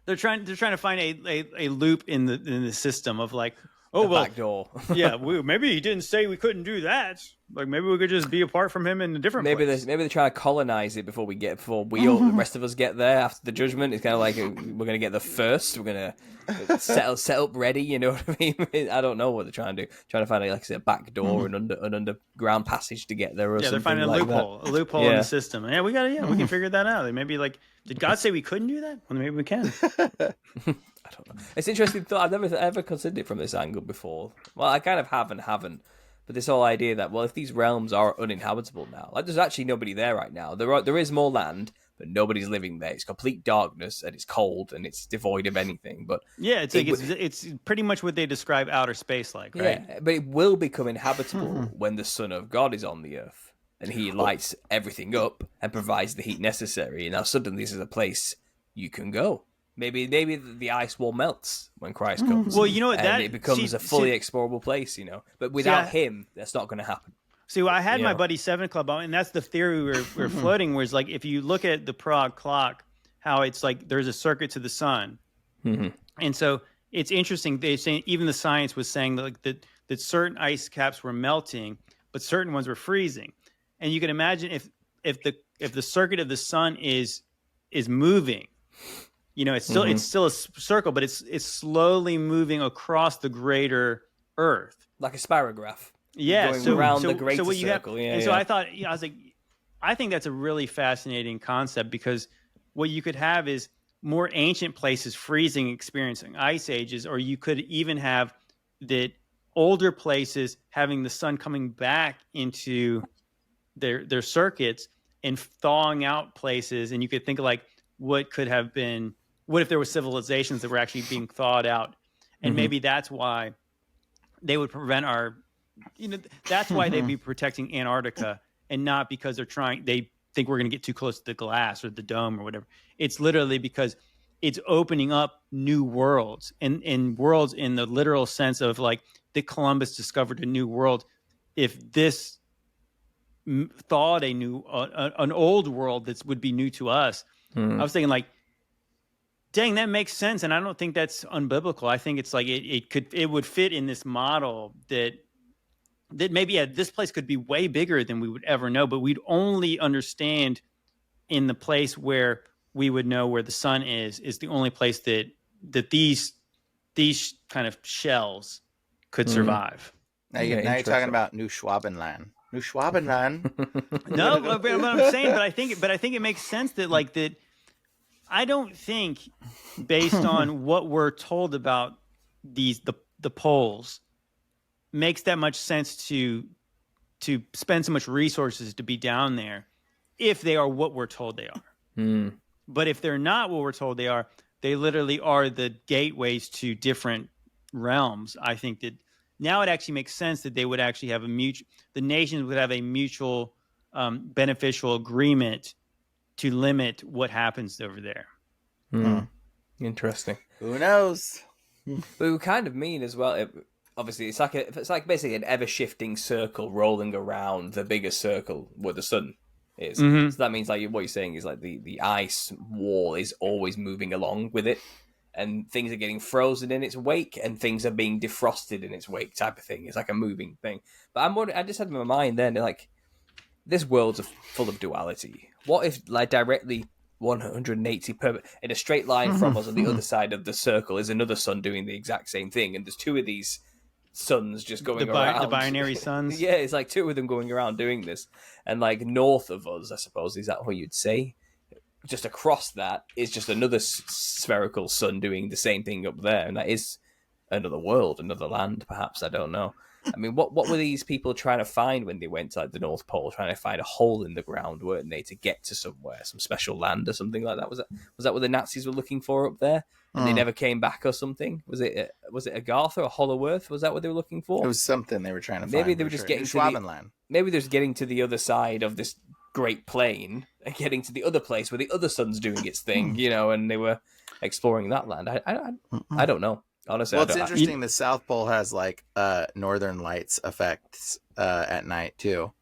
they're trying to find a loop in the system of like, back door. Maybe he didn't say we couldn't do that. Like maybe we could just be apart from him in a different place. Maybe they're trying to colonize it before the rest of us get there after the judgment. It's kind of like we're going to get there first. We're going to set up ready. You know what I mean? I don't know what they're trying to do. Trying to find a back door and an underground passage to get there. Or they're finding a loophole in the system. Yeah, we can figure that out. Maybe like, did God say we couldn't do that? Well, maybe we can. I don't know. It's interesting thought. I've never ever considered it from this angle before. Well, I kind of have and haven't. But this whole idea that, well, if these realms are uninhabitable now, like there's actually nobody there right now. There is more land, but nobody's living there. It's complete darkness and it's cold and it's devoid of anything. But yeah, it's pretty much what they describe outer space like, right? Yeah, but it will become inhabitable when the Son of God is on the earth and he lights everything up and provides the heat necessary. And now suddenly this is a place you can go. Maybe the ice wall melts when Christ comes. Well, you know what? It becomes a fully explorable place, you know. But without him, that's not going to happen. See, I had my buddy 7 Club on, and that's the theory we're floating, where it's like, if you look at the Prague clock, how it's like there's a circuit to the sun. And so it's interesting. They say even the science was saying that certain ice caps were melting, but certain ones were freezing. And you can imagine if the circuit of the sun is moving, you know, it's still a circle, but it's slowly moving across the greater Earth, like a spirograph. Yeah, going around the greater so what you circle. Have, so I thought, I was like, I think that's a really fascinating concept, because what you could have is more ancient places freezing, experiencing ice ages, or you could even have that older places having the sun coming back into their circuits and thawing out places. And you could think of like what could have been. What if there were civilizations that were actually being thawed out? And maybe that's why they would prevent that's why they'd be protecting Antarctica, and not because they think we're going to get too close to the glass or the dome or whatever. It's literally because it's opening up new worlds, and worlds in the literal sense of like that Columbus discovered a new world. If this thawed an old world that would be new to us, I was thinking like, dang, that makes sense, and I don't think that's unbiblical. I think it's like it would fit in this model that that maybe this place could be way bigger than we would ever know, but we'd only understand in the place where we would know where the sun is the only place that these kind of shells could survive. Now you're talking about New Schwabenland. New Schwabenland. No, but I'm saying, but I think it makes sense that that. I don't think, based on what we're told about the poles, makes that much sense to spend so much resources to be down there, if they are what we're told they are. But if they're not what we're told they are, they literally are the gateways to different realms. I think that now it actually makes sense that they would actually have the nations would have a mutual beneficial agreement to limit what happens over there. Interesting. Who knows? But we kind of mean as well. Obviously, it's like basically an ever-shifting circle rolling around the bigger circle where the sun is. So that means what you're saying is the ice wall is always moving along with it, and things are getting frozen in its wake, and things are being defrosted in its wake, type of thing. It's like a moving thing. But I just had in my mind then, this world's full of duality. What if directly 180 in a straight line from us on the other side of the circle is another sun doing the exact same thing, and there's two of these suns just going around. The binary suns. Yeah, it's like two of them going around doing this. And north of us, I suppose, is that what you'd say? Just across that is just another spherical sun doing the same thing up there. And that is another world, another land, perhaps. I don't know. I mean, what were these people trying to find when they went to the North Pole? Trying to find a hole in the ground, weren't they, to get to somewhere, some special land or something like that? Was that what the Nazis were looking for up there? And they never came back or something? Was it Agartha or Hollow Earth? Was that what they were looking for? It was something they were trying to find. Maybe they were just getting to Schwabenland. Maybe they're just getting to the other side of this great plain and getting to the other place where the other sun's doing its thing, and they were exploring that land. I don't know. Honestly, well, it's interesting. The South Pole has Northern Lights effects at night too.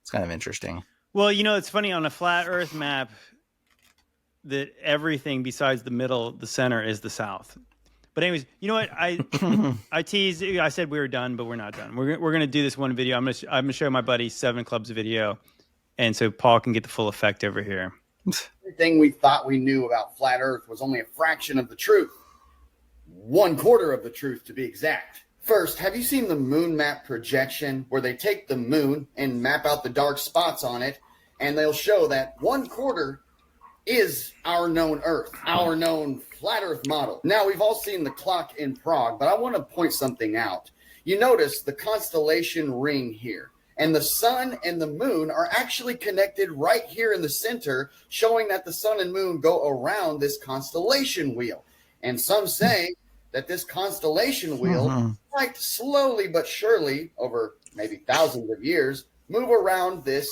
It's kind of interesting. Well, it's funny on a flat Earth map that everything besides the middle, the center, is the South. But anyways, you know what? I teased. I said we were done, but we're not done. We're gonna do this one video. I'm gonna show my buddy Seven Club's video, and so Paul can get the full effect over here. Everything we thought we knew about flat Earth was only a fraction of the truth. 1/4 of the truth, to be exact. First, have you seen the moon map projection where they take the moon and map out the dark spots on it, and they'll show that 1/4 is our known Earth, our known flat Earth model. Now, we've all seen the clock in Prague, but I want to point something out. You notice the constellation ring here, and the sun and the moon are actually connected right here in the center, showing that the sun and moon go around this constellation wheel. And some say that this constellation wheel, quite slowly but surely, over maybe thousands of years, move around this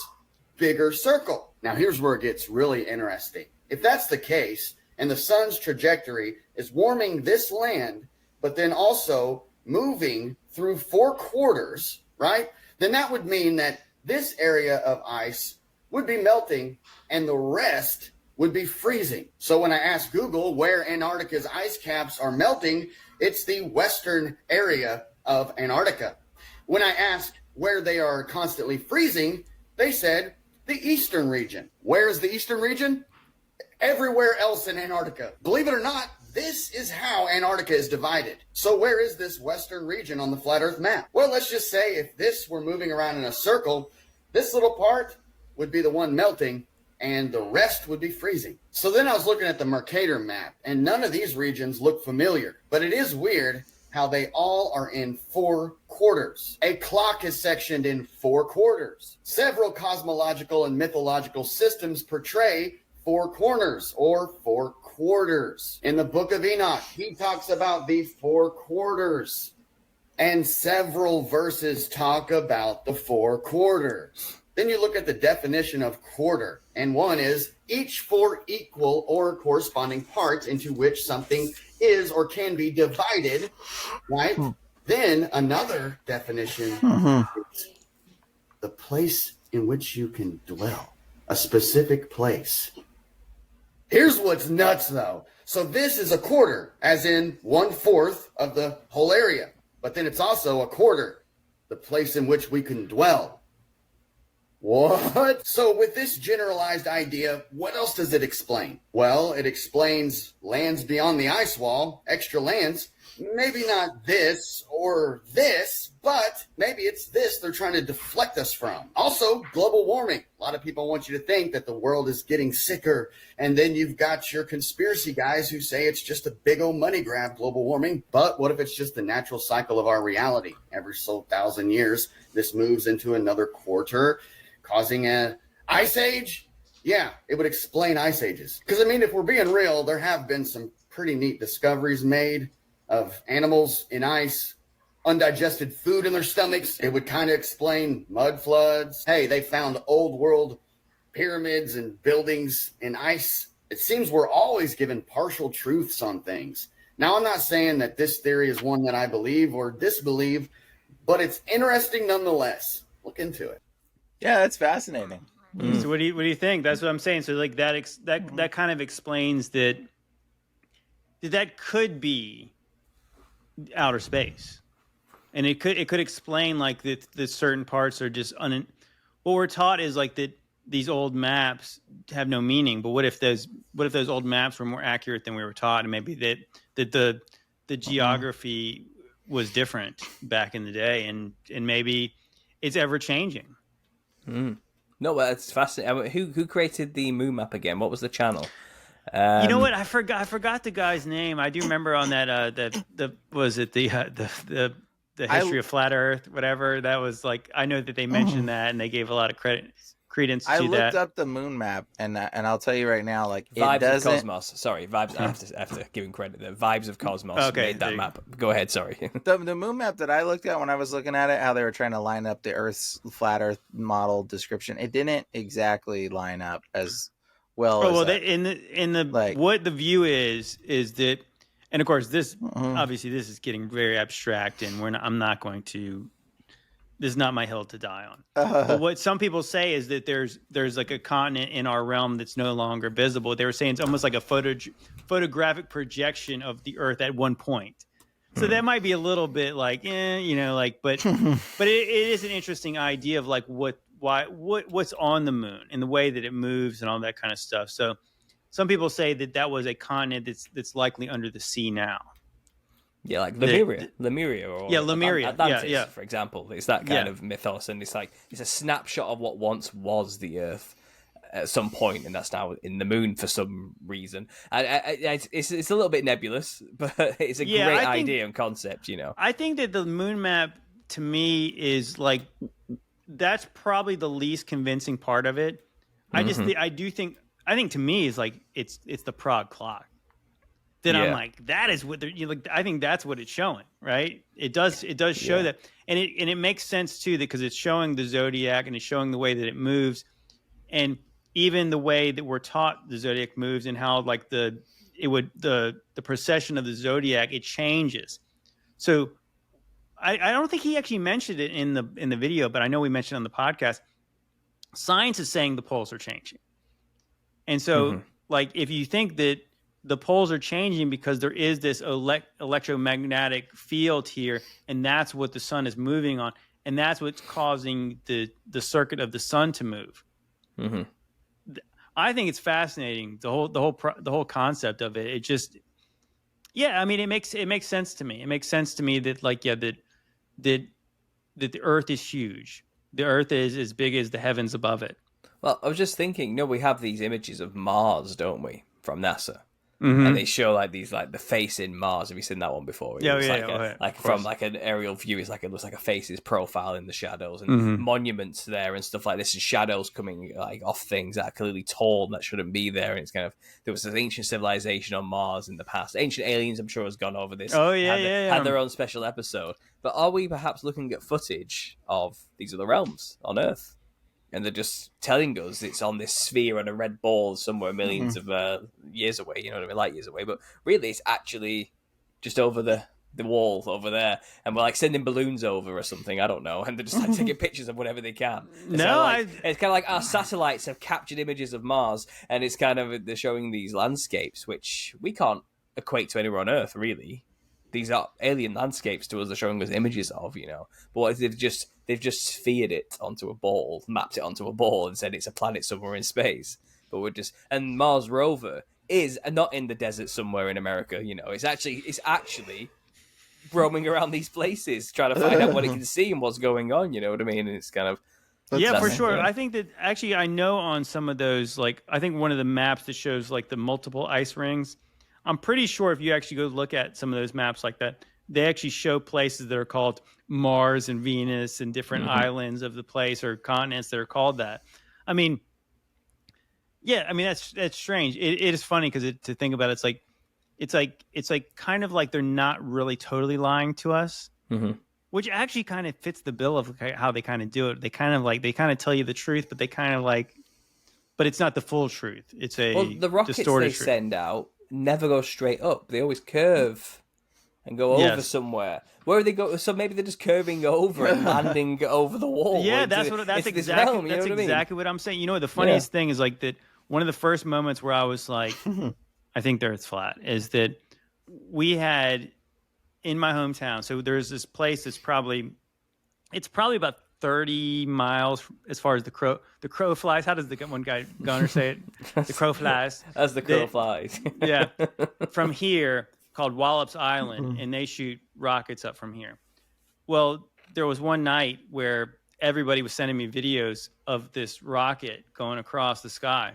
bigger circle. Now, here's where it gets really interesting. If that's the case, and the sun's trajectory is warming this land, but then also moving through 4/4, right? Then that would mean that this area of ice would be melting and the rest would be freezing. So when I ask Google where Antarctica's ice caps are melting, it's the western area of Antarctica. When I ask where they are constantly freezing, they said the eastern region. Where's the eastern region? Everywhere else in Antarctica. Believe it or not, this is how Antarctica is divided. So where is this western region on the flat Earth map? Well, let's just say if this were moving around in a circle, this little part would be the one melting and the rest would be freezing. So then I was looking at the Mercator map, and none of these regions look familiar. But it is weird how they all are in 4/4. A clock is sectioned in 4/4. Several cosmological and mythological systems portray 4 corners or 4/4. In the Book of Enoch, he talks about the 4/4. And several verses talk about the 4/4. Then you look at the definition of quarter, and one is each 4 equal or corresponding parts into which something is or can be divided, right? Then another definition is the place in which you can dwell, a specific place. Here's what's nuts, though. So this is a quarter, as in 1/4 of the whole area, but then it's also a quarter, the place in which we can dwell. What? So with this generalized idea, what else does it explain? Well, it explains lands beyond the ice wall, extra lands. Maybe not this or this, but maybe it's this they're trying to deflect us from. Also, global warming. A lot of people want you to think that the world is getting sicker. And then you've got your conspiracy guys who say it's just a big old money grab, global warming. But what if it's just the natural cycle of our reality? Every so 1,000 years, this moves into another quarter, causing an ice age? Yeah, it would explain ice ages. Because, I mean, if we're being real, there have been some pretty neat discoveries made of animals in ice, undigested food in their stomachs. It would kind of explain mud floods. Hey, they found old world pyramids and buildings in ice. It seems we're always given partial truths on things. Now, I'm not saying that this theory is one that I believe or disbelieve, but it's interesting nonetheless. Look into it. Yeah, that's fascinating. So what do you think? That's what I'm saying. So like that kind of explains that could be outer space, and it could explain like that certain parts are just what we're taught is like that these old maps have no meaning. But what if those old maps were more accurate than we were taught, and maybe that the geography was different back in the day, and maybe it's ever changing. No, that's fascinating. I mean, who created the moon map again? What was the channel? You know what? I forgot the guy's name. I do remember on that the history of flat Earth, whatever. That was like, I know that they mentioned that and they gave a lot of credence to that. I looked up the moon map and I'll tell you right now, like Vibes of Cosmos. Sorry, Vibes. I have to give him credit there. Vibes of Cosmos made that map. Go ahead. Sorry. The moon map that I looked at when I was looking at it, how they were trying to line up the Earth's flat Earth model description, it didn't exactly line up as well. In the like, what the view is that, and of course this obviously this is getting very abstract, and I'm not going to. This is not my hill to die on. But what some people say is that there's like a continent in our realm that's no longer visible. They were saying it's almost like a photographic projection of the Earth at one point. So that might be a little bit like, but it is an interesting idea of like what's on the moon and the way that it moves and all that kind of stuff. So some people say that was a continent that's likely under the sea now. Yeah, like Lemuria, or Lemuria, Atlantis, for example. It's that kind of mythos, and it's like it's a snapshot of what once was the Earth at some point, and that's now in the moon for some reason. It's a little bit nebulous, but it's a great idea and concept. You know, I think that the moon map to me is like that's probably the least convincing part of it. I think to me is like it's the Prague clock. Then I'm like, that is what I think that's what it's showing, right? It does show that, and it makes sense too, because it's showing the zodiac and it's showing the way that it moves, and even the way that we're taught the zodiac moves and how like the precession of the zodiac, it changes. So I don't think he actually mentioned it in the video, but I know we mentioned it on the podcast. Science is saying the poles are changing, and so like if you think that the poles are changing because there is this electromagnetic field here, and that's what the sun is moving on, and that's what's causing the circuit of the sun to move. I think it's fascinating, the whole concept of it. It just, I mean, it makes sense to me. It makes sense to me that that the Earth is huge. The Earth is as big as the heavens above it. Well, I was just thinking, we have these images of Mars, don't we, from NASA? And they show like these, like the face in Mars. Have you seen that one before? From like an aerial view, it looks like a face's profile in the shadows, and monuments there and stuff like this, and shadows coming like off things that are clearly tall that shouldn't be there. And it's kind of, there was this ancient civilization on Mars in the past. Ancient Aliens, I'm sure, has gone over this. Had their own special episode. But are we perhaps looking at footage of these other realms on Earth? And they're just telling us it's on this sphere on a red ball somewhere millions of years away, you know what I mean, light years away. But really, it's actually just over the wall over there. And we're like sending balloons over or something, I don't know. And they're just like taking pictures of whatever they can. It's kind of like our satellites have captured images of Mars. And it's kind of, they're showing these landscapes, which we can't equate to anywhere on Earth, really. these are alien landscapes to us. They're showing us images of, But what if they've just sphered it onto a ball, mapped it onto a ball, and said it's a planet somewhere in space. But and Mars rover is not in the desert somewhere in America. It's actually roaming around these places, trying to find out what it can see and what's going on. You know what I mean? And it's kind of for sure. Yeah. I think that actually I know on some of those, like I think one of the maps that shows like the multiple ice rings. I'm pretty sure if you actually go look at some of those maps like that, they actually show places that are called Mars and Venus and different islands of the place or continents that are called that. I mean, that's strange. It is funny because to think about it, it's like kind of like they're not really totally lying to us, which actually kind of fits the bill of how they kind of do it. They kind of tell you the truth, but but it's not the full truth. It's the rockets they send out never go straight up. They always curve and go over somewhere. Where they go? So maybe they're just curving over and landing over the wall. Yeah, that's exactly what I'm saying. The funniest thing is like that. One of the first moments where I was like, I think the Earth's flat, is that we had in my hometown. So there's this place that's probably about 30 miles as far as the crow flies. How does the one guy Gunner say it? The crow flies. As the crow flies. Yeah. From here, called Wallops Island, and they shoot rockets up from here. Well, there was one night where everybody was sending me videos of this rocket going across the sky.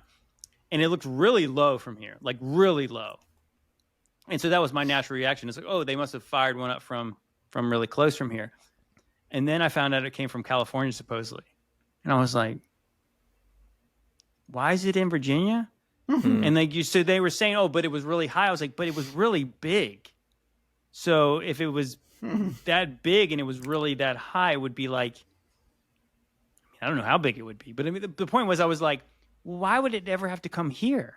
And it looked really low from here, like really low. And so that was my natural reaction. It's like, oh, they must have fired one up from really close from here. And then I found out it came from California, supposedly. And I was like, why is it in Virginia? And so they were saying, oh, but it was really high. I was like, but it was really big. So if it was that big and it was really that high, it would be like, I don't know how big it would be. But I mean, the point was, I was like, why would it ever have to come here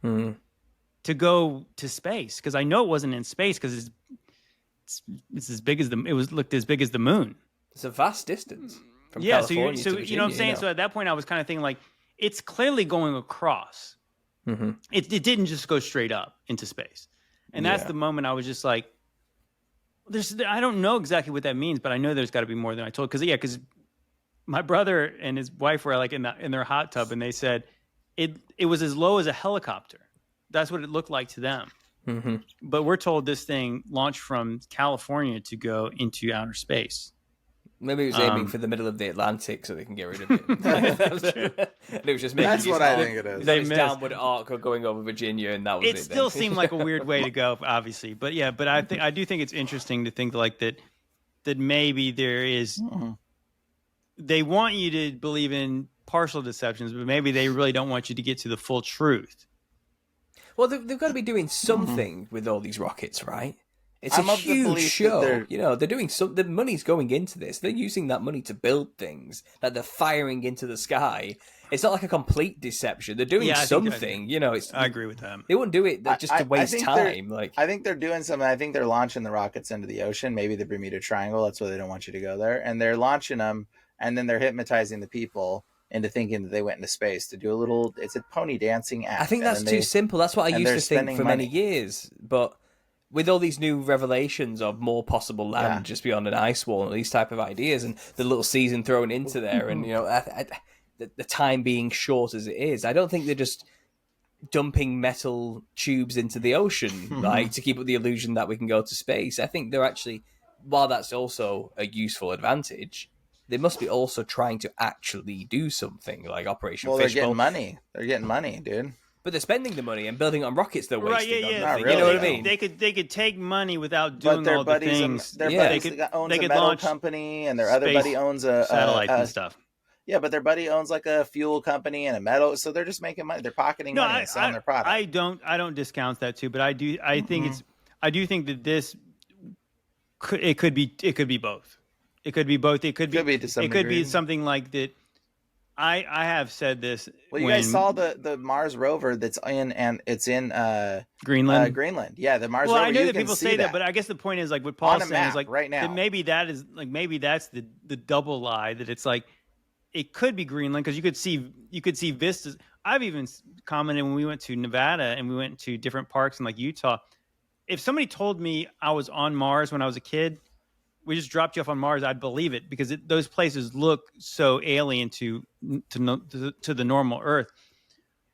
to go to space? Because I know it wasn't in space because it's as big as looked as big as the moon. It's a vast distance from California to Virginia, you know what I'm saying? So at that point, I was kind of thinking like, it's clearly going across. It didn't just go straight up into space. And that's the moment I was just like, I don't know exactly what that means, but I know there's got to be more than I told. Because my brother and his wife were like in their hot tub, and they said it was as low as a helicopter. That's what it looked like to them. But we're told this thing launched from California to go into outer space. Maybe it was aiming for the middle of the Atlantic so they can get rid of it. And it was just making That's what I think it is. They downward arc going over Virginia, and that was it. It still seemed like a weird way to go, obviously. But yeah, but I do think it's interesting to think like that maybe there is. They want you to believe in partial deceptions, but maybe they really don't want you to get to the full truth. Well, they've got to be doing something with all these rockets, right? It's a huge show. They're doing the money's going into this. They're using that money to build things that they're firing into the sky. It's not like a complete deception. They're doing something. I agree with them. They wouldn't do it just to waste time. I think they're doing something. I think they're launching the rockets into the ocean. Maybe the Bermuda Triangle. That's why they don't want you to go there. And they're launching them, and then they're hypnotizing the people into thinking that they went into space to do it's a pony dancing act. I think that's too simple. That's what I used to think for many years. But with all these new revelations of more possible land just beyond an ice wall and these type of ideas and the little season thrown into there and, the time being short as it is, I don't think they're just dumping metal tubes into the ocean, like to keep up the illusion that we can go to space. I think they're actually, while that's also a useful advantage, they must be also trying to actually do something like Operation Fishbowl. They're getting money. They're getting money, dude. But they're spending the money and building on rockets. They're wasting on Not nothing. really, you know what I mean? They could take money without doing all the things. Their buddy owns a metal company, and their other buddy owns a satellites and stuff. Yeah, but their buddy owns like a fuel company and a metal, so they're just making money. They're pocketing money and selling their product. I don't discount that too, but I do. I think I do think that this could be both. It could be both. It could be to some degree. Be something like that. I have said this. Well, you guys saw the Mars rover that's in Greenland. Greenland. Yeah, the Mars rover. Well, I know that people say that, but I guess the point is like what Paul's saying is like right now. That maybe that's the double lie that it's like it could be Greenland because you could see vistas. I've even commented when we went to Nevada and we went to different parks in like Utah. if somebody told me I was on Mars when I was a kid, we just dropped you off on Mars, I'd believe it because those places look so alien to the normal Earth.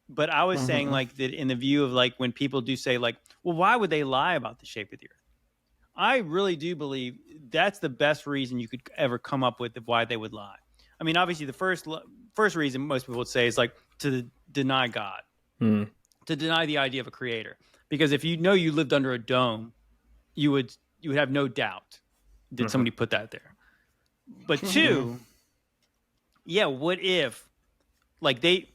But I was saying like that in the view of like when people do say like, well, why would they lie about the shape of the Earth? I really do believe that's the best reason you could ever come up with of why they would lie. I mean, obviously, the first reason most people would say is like to deny God, to deny the idea of a creator. Because if you know you lived under a dome, you would have no doubt that somebody put that there. But two, yeah, what if like they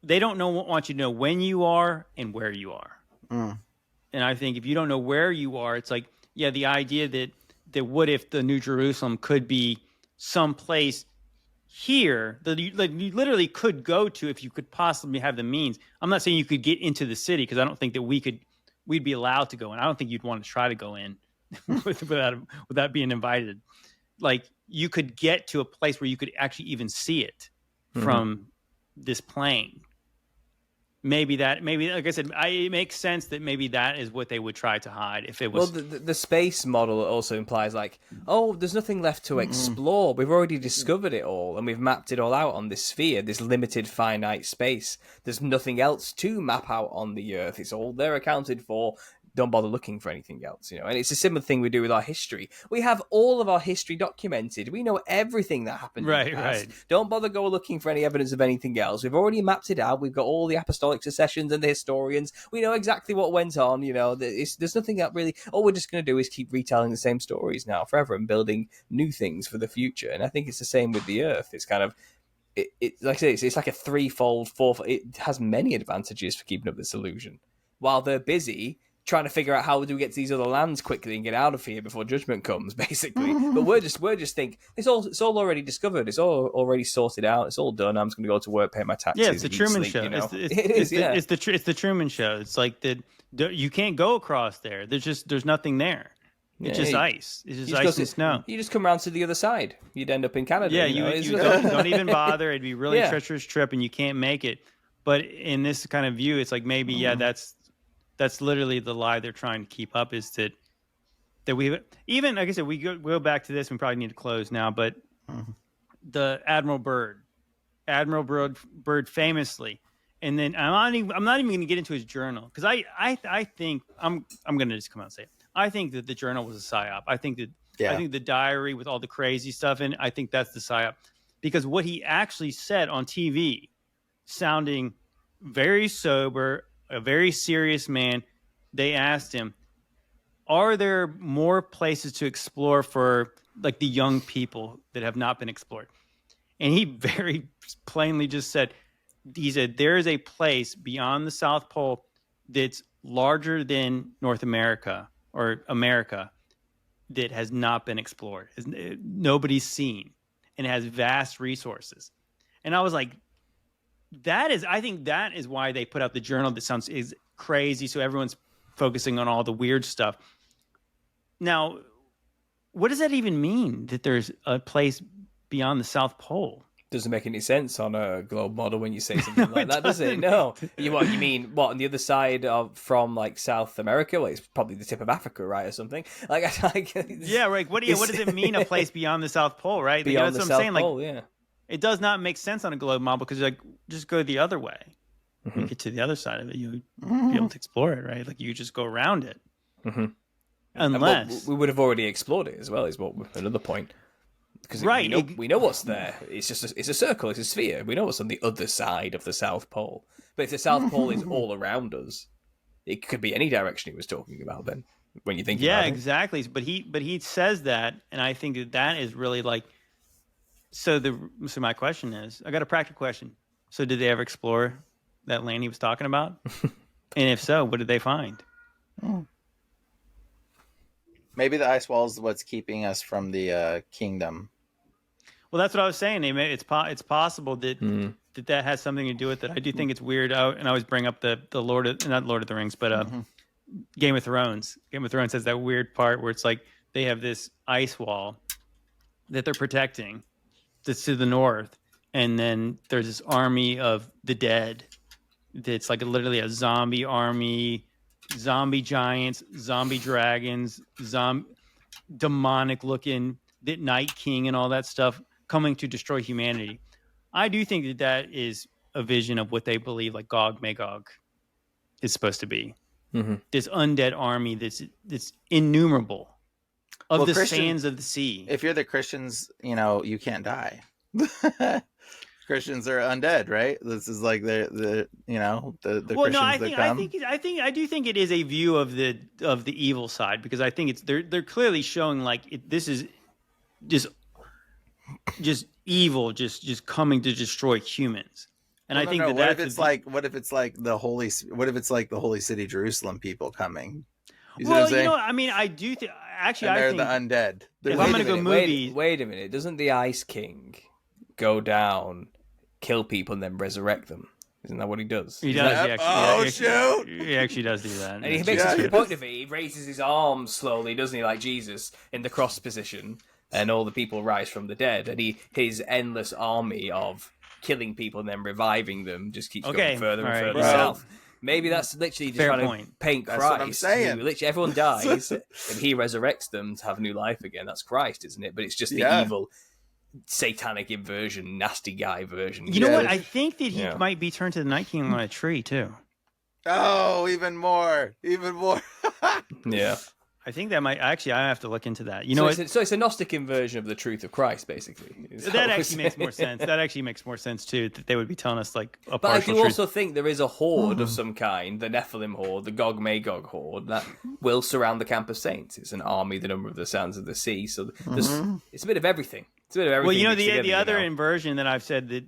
don't want you to know when you are and where you are. And I think if you don't know where you are, it's like, yeah, the idea that what if the New Jerusalem could be someplace here that you literally could go to if you could possibly have the means. I'm not saying you could get into the city because I don't think that we'd be allowed to go in. I don't think you'd want to try to go in without being invited. Like you could get to a place where you could actually even see it from this plane. Maybe like I said, it makes sense that maybe that is what they would try to hide if it was. Well, the space model also implies like, oh, there's nothing left to explore. We've already discovered it all, and we've mapped it all out on this sphere, this limited, finite space. There's nothing else to map out on the Earth. It's all there accounted for. Don't bother looking for anything else, And it's a similar thing we do with our history. We have all of our history documented. We know everything that happened in the past. Don't bother go looking for any evidence of anything else. We've already mapped it out. We've got all the apostolic successions and the historians. We know exactly what went on, There's nothing that really... All we're just going to do is keep retelling the same stories now forever and building new things for the future. And I think it's the same with the Earth. It's kind of... like I say, it's like a fourfold. It has many advantages for keeping up this illusion. While they're busy... trying to figure out how do we get to these other lands quickly and get out of here before judgment comes, basically. But we're just think it's all already discovered. It's all already sorted out. It's all done. I'm just going to go to work, pay my taxes. Yeah, it's the Truman Show. It's the Truman Show. It's like that. You can't go across there. There's nothing there. It's just ice. It's just ice and snow. You just come around to the other side. You'd end up in Canada. Yeah, you don't even bother. It'd be really treacherous trip, and you can't make it. But in this kind of view, it's like maybe that's literally the lie they're trying to keep up is that we even, like I said, we go back to this. We probably need to close now, but the Admiral Byrd famously, and then I'm not even going to get into his journal because I think I'm going to just come out and say it. I think that the journal was a psyop. I think the diary with all the crazy stuff in it, I think that's the psyop because what he actually said on TV, sounding very sober, a very serious man, they asked him, are there more places to explore for like the young people that have not been explored? And he very plainly just said, there is a place beyond the South Pole that's larger than North America or America that has not been explored. Nobody's seen and has vast resources. And I was like, I think that is why they put out the journal that is crazy. So everyone's focusing on all the weird stuff. Now, what does that even mean that there's a place beyond the South Pole? Doesn't make any sense on a globe model when you say something like that, does it? No. You mean on the other side from like South America? Well, it's probably the tip of Africa, right, or something. Yeah, right. What does it mean? A place beyond the South Pole, right? Beyond that's the what South I'm saying. Pole, yeah. It does not make sense on a globe model because like just go the other way. You get to the other side of it, you'll be able to explore it, right? Like you just go around it. Unless we would have already explored it as well. Is what another point. Because we know what's there. It's just it's a circle. It's a sphere. We know what's on the other side of the South Pole. But if the South Pole is all around us, it could be any direction he was talking about. Then when you think, about it. Exactly. But he says that, and I think that is really like. So my question is, I got a practical question. So did they ever explore that land he was talking about? And if so, what did they find? Maybe the ice wall is what's keeping us from the kingdom. Well, that's what I was saying. It's possible that that has something to do with it. I do think it's weird. And I always bring up the not Lord of the Rings, but Game of Thrones. Game of Thrones has that weird part where it's like they have this ice wall that they're protecting that's to the north, and then there's this army of the dead that's like literally a zombie army zombie giants, zombie dragons, demonic looking the Night King and all that stuff coming to destroy humanity. I do think that that is a vision of what they believe like Gog Magog is supposed to be. Mm-hmm. This undead army that's innumerable of the sands of the sea. If you're the Christians, you can't die. Christians are undead, right? This is like the Christians I do think it is a view of the evil side, because I think it's they're clearly showing like this is just evil, just coming to destroy humans. And I think what if it's like the holy city Jerusalem people coming? I do think actually and I they're think the undead. If I'm going to go movies, wait a minute. Doesn't the Ice King go down, kill people, and then resurrect them? Isn't that what he does? He does. Shoot! He actually does do that. And he makes a good point of it. He raises his arms slowly, doesn't he, like Jesus in the cross position, and all the people rise from the dead. And his endless army of killing people and then reviving them just keeps going further and further south. Maybe that's literally just trying to paint Christ. That's what I'm saying. Literally, everyone dies, and he resurrects them to have new life again. That's Christ, isn't it? But it's just the evil, satanic inversion, nasty guy version. You know what? I think that he might be turned to the Night King on a tree too. Oh, even more. Yeah. I think that might actually. I have to look into that. So it's a Gnostic inversion of the truth of Christ, basically. That actually makes more sense. That actually makes more sense too. That they would be telling us like a partial But I do truth. also think there is a horde of some kind, the Nephilim horde, the Gog Magog horde, that will surround the camp of saints. It's an army, the number of the sands of the sea. So it's a bit of everything. It's a bit of everything. Well, the other inversion that I've said that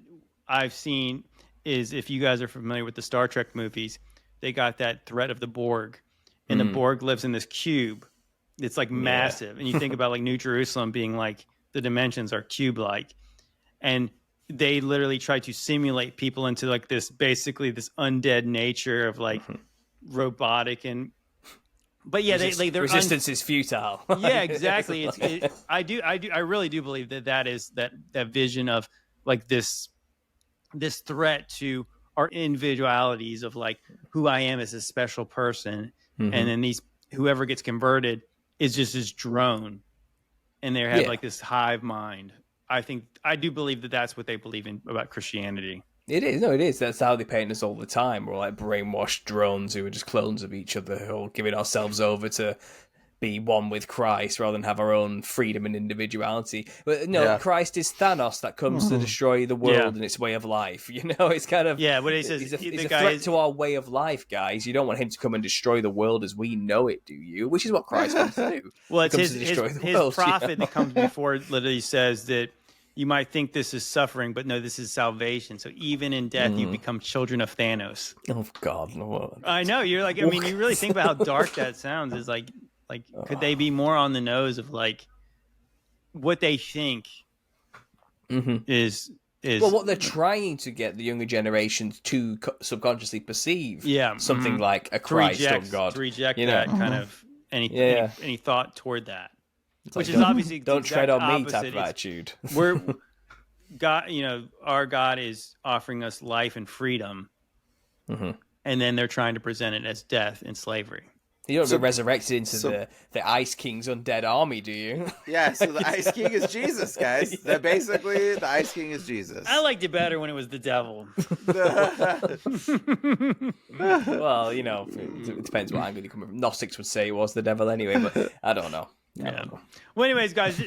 I've seen is, if you guys are familiar with the Star Trek movies, they got that threat of the Borg. And the Borg lives in this cube. It's like massive. And you think about like New Jerusalem being like the dimensions are cube-like. And they literally try to simulate people into like this, basically this undead nature of like robotic and. But yeah, they're resistance is futile. Yeah, exactly. I really do believe that is that vision of like this threat to our individualities of like who I am as a special person. And then whoever gets converted is just this drone, and they have like this hive mind. I do believe that that's what they believe in about Christianity. It is. No, it is. That's how they paint us all the time. We're like brainwashed drones who are just clones of each other, who are giving ourselves over to be one with Christ rather than have our own freedom and individuality. But no, Christ is Thanos that comes to destroy the world and its way of life. It's kind of what he says. He's a threat to our way of life, guys. You don't want him to come and destroy the world as we know it, do you? Which is what Christ comes to do. Well, it's his prophet that comes before literally says that you might think this is suffering, but no, this is salvation. So even in death, you become children of Thanos. Oh God, no! I know you're like. I mean, you really think about how dark that sounds. Is like, could they be more on the nose of like what they think is what they're trying to get the younger generations to subconsciously perceive? Something like a Christ or God. To reject that kind of any thought toward that. Which is obviously don't tread on me opposite. type of attitude. We're God, our God is offering us life and freedom, and then they're trying to present it as death and slavery. You don't get resurrected into the Ice King's undead army, do you? Yeah, so the Ice King is Jesus, guys. That basically the Ice King is Jesus. I liked it better when it was the devil. Well, it depends what angle you come from. Gnostics would say it was the devil anyway, but I don't know. I don't know. Well, anyways, guys,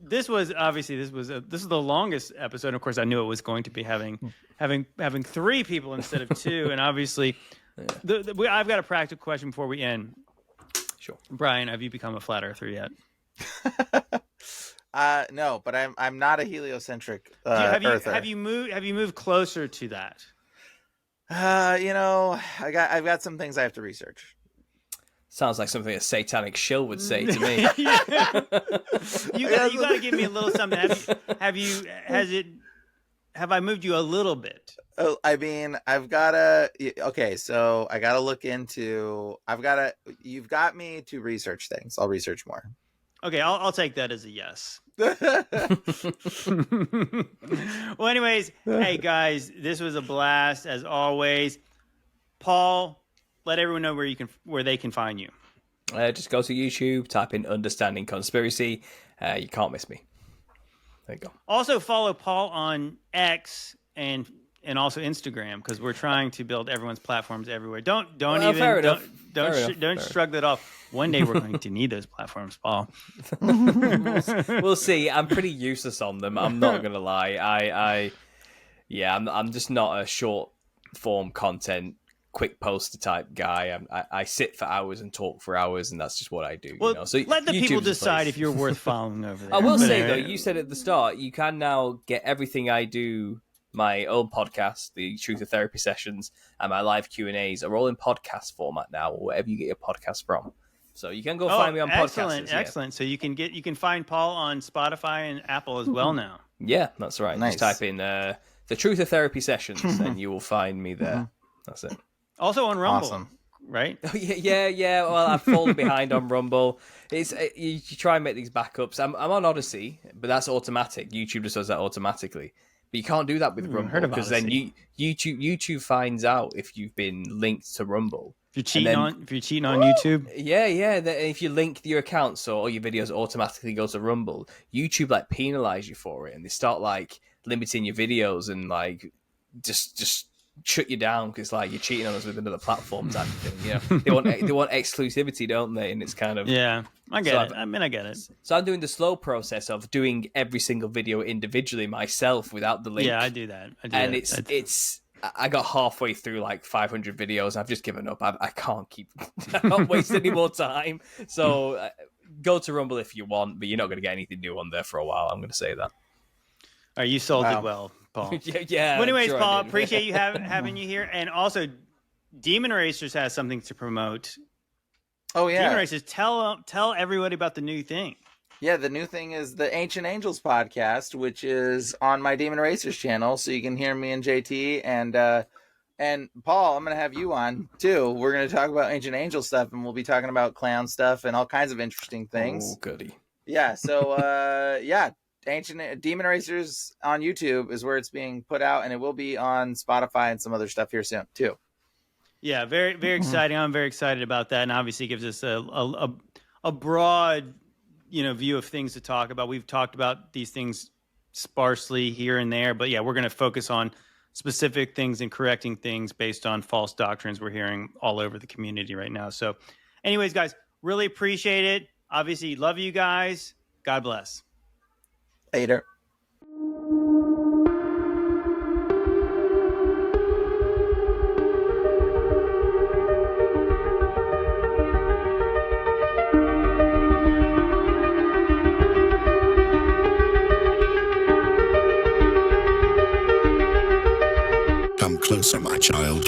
this was the longest episode. Of course, I knew it was going to be having 3 people instead of 2, and obviously, I've got a practical question before we end. Sure, Bryan, have you become a flat earther yet? No, but I'm not a heliocentric earther. Have you moved closer to that? I've got some things I have to research. Sounds like something a satanic shill would say to me. You got to give me a little something. Have I moved you a little bit? Oh, I mean, I've got to. Okay, so I got to look into. You've got me to research things. I'll research more. Okay, I'll take that as a yes. Well, anyways, hey guys, this was a blast as always. Paul, let everyone know where they can find you. Just go to YouTube, type in Understanding Conspiracy. You can't miss me. There you go. Also follow Paul on X and also Instagram, because we're trying to build everyone's platforms everywhere. Don't shrug that off. One day we're going to need those platforms, Paul. We'll see. I'm pretty useless on them. I'm not gonna lie. I'm just not a short form content, quick poster type guy. I sit for hours and talk for hours, and that's just what I do. Well, So let the people YouTube's the decide place. if you're worth following over there. I will say though, you said at the start, you can now get everything I do. My own podcast, the Truth of Therapy sessions, and my live Q&As are all in podcast format now, or wherever you get your podcast from. So you can go find me on podcasts. Excellent. So you can find Paul on Spotify and Apple as well now. Yeah, that's right. Nice. Just type in the Truth of Therapy sessions, and you will find me there. That's it. Also on Rumble. Awesome. Right? Yeah. Well, I've fallen behind on Rumble. It's you try and make these backups. I'm on Odyssey, but that's automatic. YouTube just does that automatically. But you can't do that with Rumble, because then YouTube finds out if you've been linked to Rumble. If you're cheating on YouTube. Yeah. If you link your accounts, so all your videos automatically go to Rumble, YouTube like penalize you for it, and they start like limiting your videos and like just shut you down because like you're cheating on us with another platform type of thing. You know, they want exclusivity, don't they? And it's kind of I get it. I get it. So I'm doing the slow process of doing every single video individually myself without the link. Yeah, I do that. I got halfway through like 500 videos. I've just given up. I can't I can't waste any more time. So go to Rumble if you want, but you're not going to get anything new on there for a while. I'm going to say that. All right, you sold it well, Paul. Yeah. Well, anyways, sure Paul, appreciate you having you here, and also Demon Racers has something to promote. Oh yeah, Demon Racers, tell everybody about the new thing. Yeah, the new thing is the Ancient Angels podcast, which is on my Demon Racers channel, so you can hear me and JT and Paul. I'm gonna have you on too. We're gonna talk about Ancient Angel stuff, and we'll be talking about clown stuff and all kinds of interesting things. Oh, goody. Yeah. So Ancient Demon Racers on YouTube is where it's being put out, and it will be on Spotify and some other stuff here soon too. Yeah, very, very exciting. I'm very excited about that, and obviously gives us a broad, view of things to talk about. We've talked about these things sparsely here and there, but yeah, we're going to focus on specific things and correcting things based on false doctrines we're hearing all over the community right now. So, anyways, guys, really appreciate it. Obviously, love you guys. God bless. Later. Come closer, my child.